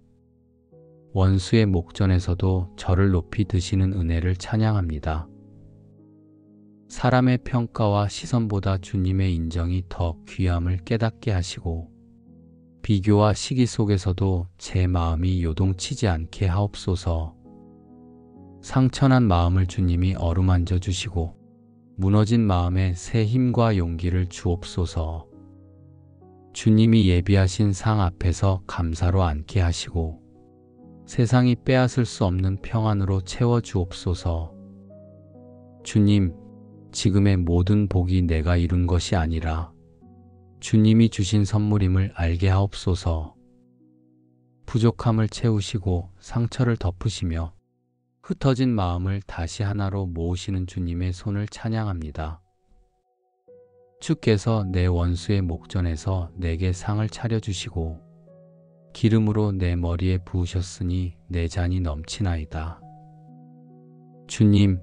원수의 목전에서도 저를 높이 드시는 은혜를 찬양합니다. 사람의 평가와 시선보다 주님의 인정이 더 귀함을 깨닫게 하시고 비교와 시기 속에서도 제 마음이 요동치지 않게 하옵소서. 상처난 마음을 주님이 어루만져 주시고 무너진 마음에 새 힘과 용기를 주옵소서. 주님이 예비하신 상 앞에서 감사로 앉게 하시고 세상이 빼앗을 수 없는 평안으로 채워 주옵소서. 주님, 지금의 모든 복이 내가 이룬 것이 아니라 주님이 주신 선물임을 알게 하옵소서. 부족함을 채우시고 상처를 덮으시며 흩어진 마음을 다시 하나로 모으시는 주님의 손을 찬양합니다. 주께서 내 원수의 목전에서 내게 상을 차려주시고 기름으로 내 머리에 부으셨으니 내 잔이 넘치나이다. 주님,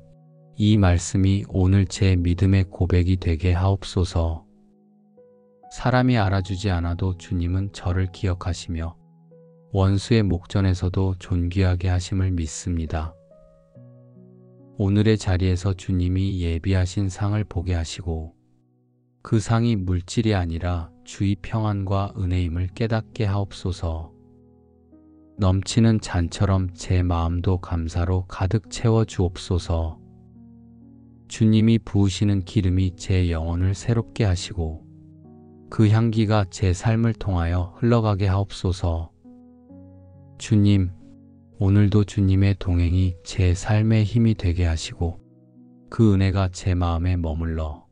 이 말씀이 오늘 제 믿음의 고백이 되게 하옵소서. 사람이 알아주지 않아도 주님은 저를 기억하시며 원수의 목전에서도 존귀하게 하심을 믿습니다. 오늘의 자리에서 주님이 예비하신 상을 보게 하시고 그 상이 물질이 아니라 주의 평안과 은혜임을 깨닫게 하옵소서. 넘치는 잔처럼 제 마음도 감사로 가득 채워 주옵소서. 주님이 부으시는 기름이 제 영혼을 새롭게 하시고 그 향기가 제 삶을 통하여 흘러가게 하옵소서. 주님, 오늘도 주님의 동행이 제 삶의 힘이 되게 하시고 그 은혜가 제 마음에 머물러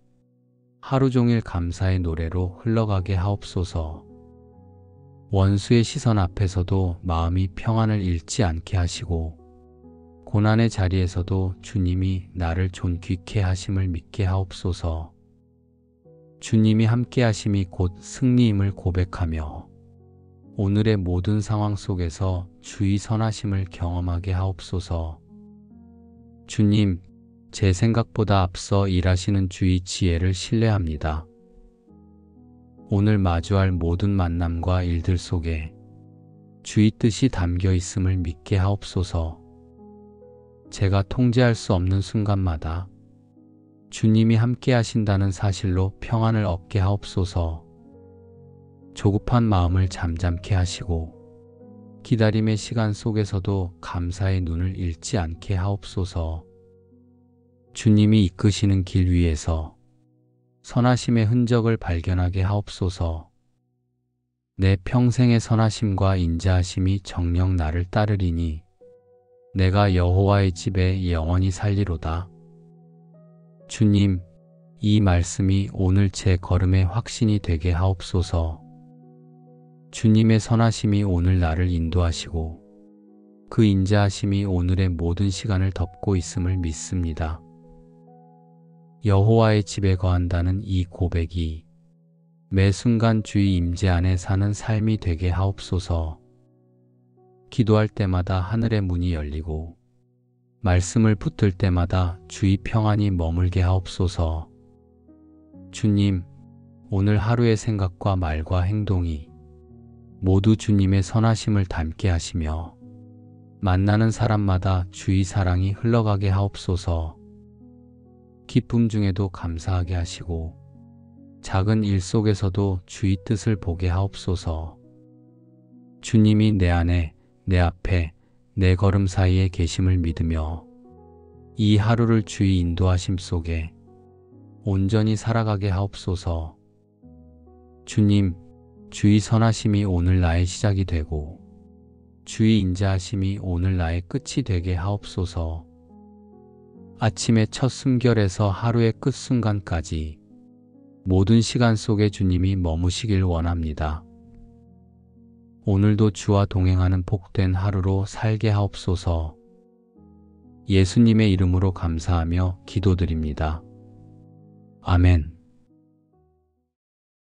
하루 종일 감사의 노래로 흘러가게 하옵소서. 원수의 시선 앞에서도 마음이 평안을 잃지 않게 하시고 고난의 자리에서도 주님이 나를 존귀케 하심을 믿게 하옵소서. 주님이 함께 하심이 곧 승리임을 고백하며 오늘의 모든 상황 속에서 주의 선하심을 경험하게 하옵소서. 주님, 제 생각보다 앞서 일하시는 주의 지혜를 신뢰합니다. 오늘 마주할 모든 만남과 일들 속에 주의 뜻이 담겨 있음을 믿게 하옵소서. 제가 통제할 수 없는 순간마다 주님이 함께 하신다는 사실로 평안을 얻게 하옵소서. 조급한 마음을 잠잠케 하시고 기다림의 시간 속에서도 감사의 눈을 잃지 않게 하옵소서. 주님이 이끄시는 길 위에서 선하심의 흔적을 발견하게 하옵소서. 내 평생의 선하심과 인자하심이 정녕 나를 따르리니 내가 여호와의 집에 영원히 살리로다. 주님, 이 말씀이 오늘 제 걸음의 확신이 되게 하옵소서. 주님의 선하심이 오늘 나를 인도하시고 그 인자하심이 오늘의 모든 시간을 덮고 있음을 믿습니다. 여호와의 집에 거한다는 이 고백이 매 순간 주의 임재 안에 사는 삶이 되게 하옵소서. 기도할 때마다 하늘의 문이 열리고 말씀을 붙들 때마다 주의 평안이 머물게 하옵소서. 주님, 오늘 하루의 생각과 말과 행동이 모두 주님의 선하심을 담게 하시며 만나는 사람마다 주의 사랑이 흘러가게 하옵소서. 기쁨 중에도 감사하게 하시고 작은 일 속에서도 주의 뜻을 보게 하옵소서. 주님이 내 안에, 내 앞에, 내 걸음 사이에 계심을 믿으며 이 하루를 주의 인도하심 속에 온전히 살아가게 하옵소서. 주님, 주의 선하심이 오늘 나의 시작이 되고 주의 인자하심이 오늘 나의 끝이 되게 하옵소서. 아침의 첫 숨결에서 하루의 끝순간까지 모든 시간 속에 주님이 머무시길 원합니다. 오늘도 주와 동행하는 복된 하루로 살게 하옵소서. 예수님의 이름으로 감사하며 기도드립니다. 아멘.